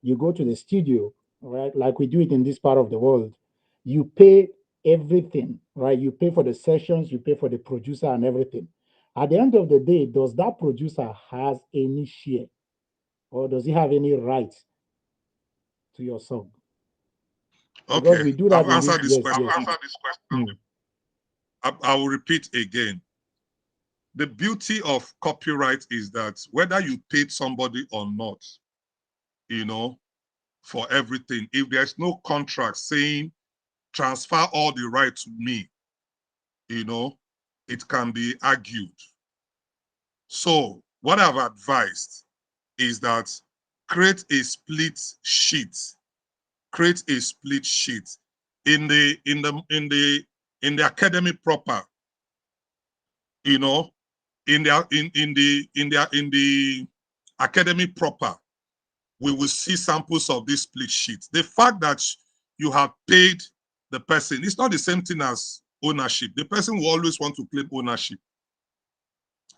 you go to the studio, right? Like we do it in this part of the world. You pay everything, right? You pay for the sessions, you pay for the producer and everything. At the end of the day, does that producer has any share or does he have any rights to your song? Because Okay. we do I've that in this. answered this Yes, question. yes. Mm. I will repeat again. The beauty of copyright is that whether you paid somebody or not, you know, for everything, if there's no contract saying transfer all the right to me, you know, it can be argued. So what I've advised is that create a split sheet. Create a split sheet in the academy proper, you know, in the academy proper, we will see samples of this split sheet. The fact that you have paid the person, it's not the same thing as ownership. The person will always want to claim ownership.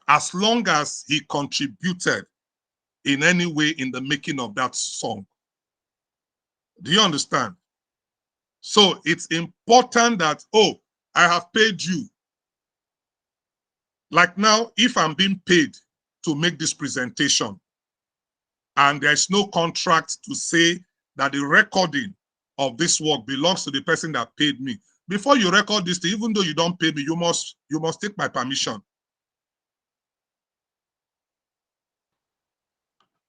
As long as he contributed in any way in the making of that song. Do you understand? So it's important that, oh, I have paid you. Like now, if I'm being paid to make this presentation and there's no contract to say that the recording of this work belongs to the person that paid me, before you record this, even though you don't pay me, you must take my permission.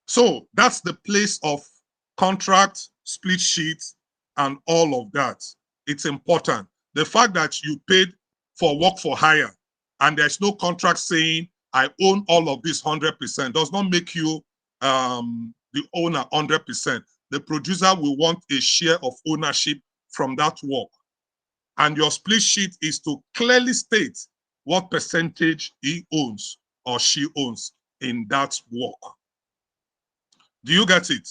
So that's the place of contract, split sheets, and all of that. It's important. The fact that you paid for work for hire and there's no contract saying I own all of this 100% does not make you the owner 100%. The producer will want a share of ownership from that work. And your split sheet is to clearly state what percentage he owns or she owns in that work. Do you get it?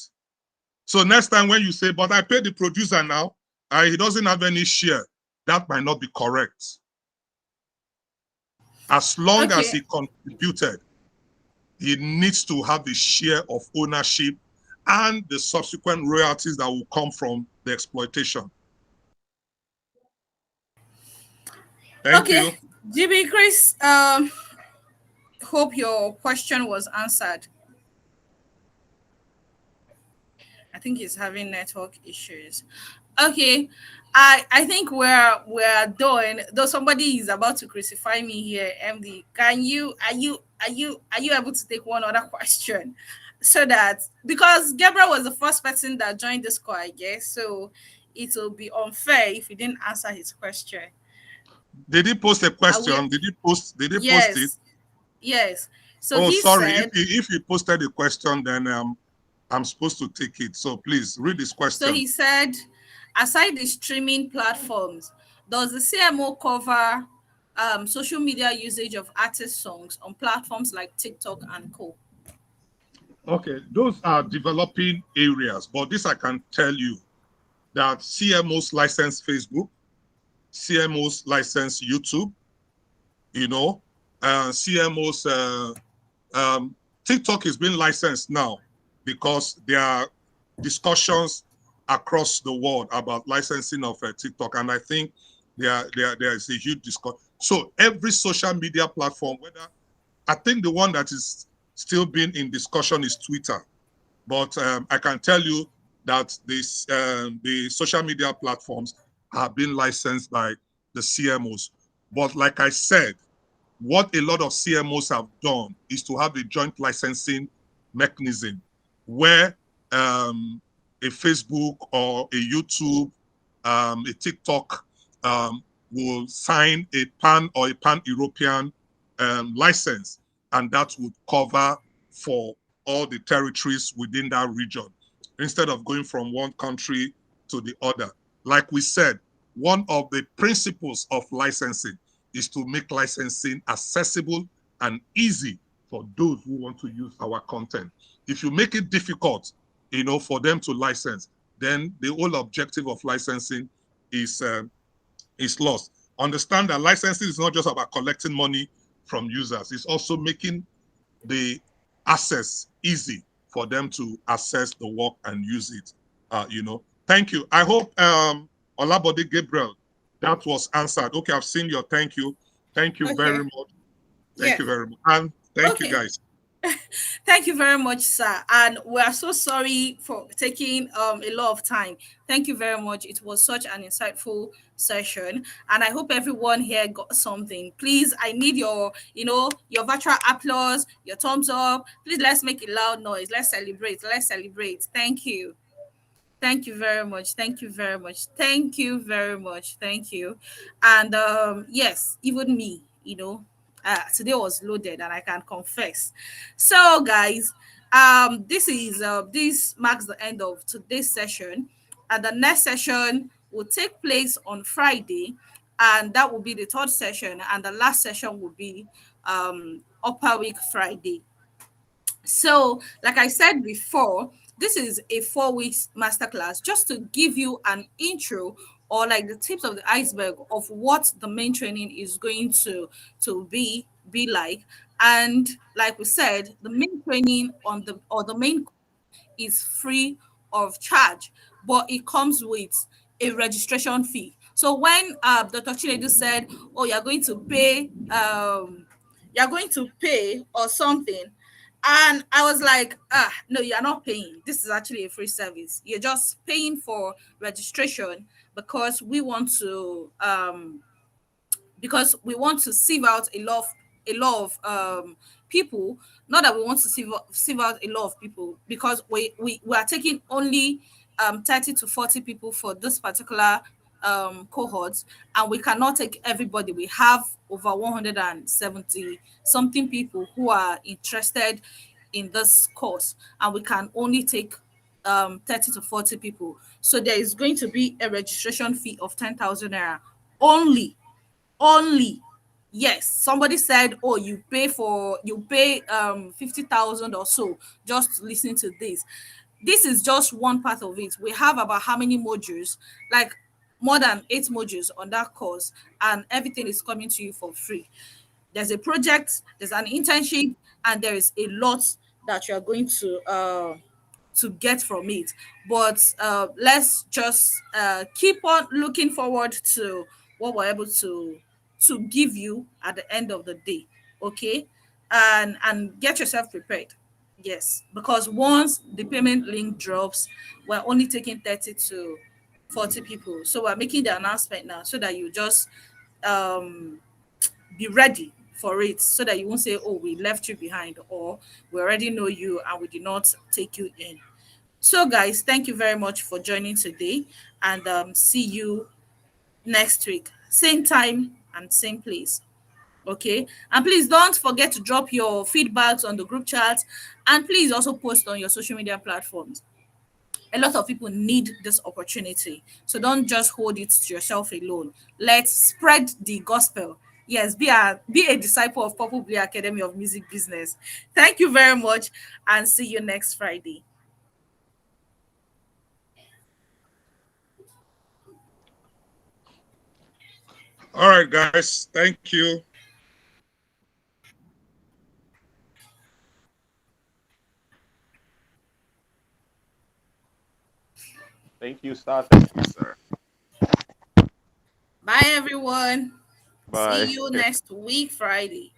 So next time when you say, but I paid the producer now, he doesn't have any share, that might not be correct. As long as Okay, he contributed, he needs to have the share of ownership and the subsequent royalties that will come from the exploitation. Thank okay, you. GB Chris. Hope your question was answered. I think he's having network issues. Okay, I think we're done. Though somebody is about to crucify me here, MD. Can you are you able to take one other question, so that because Gabriel was the first person that joined this call, I guess. So it will be unfair if you didn't answer his question. Did he post a Are we? question? Did he post it? Yes, yes. So Oh, he sorry. said. If he posted a question, then I'm supposed to take it. So please read this So question. he said, aside the streaming platforms, does the CMO cover social media usage of artist songs on platforms like TikTok and co? Okay, those are developing areas, but this I can tell you. that CMOs license Facebook, CMOs license YouTube, you know, CMOs, um, TikTok is being licensed now because there are discussions across the world about licensing of TikTok. And I think there is a huge discussion. So every social media platform, whether I think the one that is still being in discussion is Twitter. But I can tell you that the social media platforms are being licensed by the CMOs. But like I said, what a lot of CMOs have done is to have a joint licensing mechanism where a Facebook or a YouTube, a TikTok will sign a pan or a pan-European license, and that would cover for all the territories within that region instead of going from one country to the other. Like we said, one of the principles of licensing is to make licensing accessible and easy for those who want to use our content. If you make it difficult, for them to license, then the whole objective of licensing is lost. Understand that licensing is not just about collecting money from users; it's also making the access easy for them to access the work and use it. Thank you. I hope Olabode Gabriel, that was answered. Okay, I've seen your thank you. Thank you very Okay. much. Thank Yeah. you very much. And thank you Okay. guys. Thank you very much, sir. And we are so sorry for taking a lot of time. Thank you very much. It was such an insightful session. And I hope everyone here got something. Please, I need your virtual applause, your thumbs up. Please let's make a loud noise. Let's celebrate. Let's celebrate. Thank you. Thank you very much. Thank you very much. Thank you very much. Thank you. And yes, even me, today was loaded and I can confess. So guys, this marks the end of today's session. And the next session will take place on Friday, and that will be the third session, and the last session will be upper week Friday. So, like I said before, this is a 4 weeks masterclass just to give you an intro or like the tips of the iceberg of what the main training is going to be like. And like we said, the main training the main is free of charge, but it comes with a registration fee. So when Dr. Chinedu said, "Oh, you're going to pay or something," and I was like, no, you're not paying. This is actually a free service. You're just paying for registration because we want to sieve out a lot of people. Not that we want to sieve out a lot of people, because we are taking only 30 to 40 people for this particular cohort, and we cannot take everybody. We have over 170 something people who are interested in this course, and we can only take 30 to 40 people. So there is going to be a registration fee of 10,000 naira only. Yes, somebody said, "Oh, you pay 50,000 or so just to listen to this." This is just one part of it. We have about how many modules? Like more than 8 modules on that course, and everything is coming to you for free. There's a project, there's an internship, and there is a lot that you are going to get from it. But let's just keep on looking forward to what we're able to give you at the end of the day. Okay, and get yourself prepared. Yes, because once the payment link drops, we're only taking 30 to 40 people. So we're making the announcement now so that you just um be ready for it, so that you won't say, "Oh, we left you behind," or "We already know you and we did not take you in." So, guys, thank you very much for joining today, and see you next week, same time and same place. Okay, and please don't forget to drop your feedbacks on the group chat, and please also post on your social media platforms. A lot of people need this opportunity, so don't just hold it to yourself alone. Let's spread the gospel. Yes, be a disciple of Purple Blue Academy of Music Business. Thank you very much, and see you next Friday. All right, guys. Thank you. Thank you, sir. Thank you, sir. Bye, everyone. See Bye. you next week, Friday.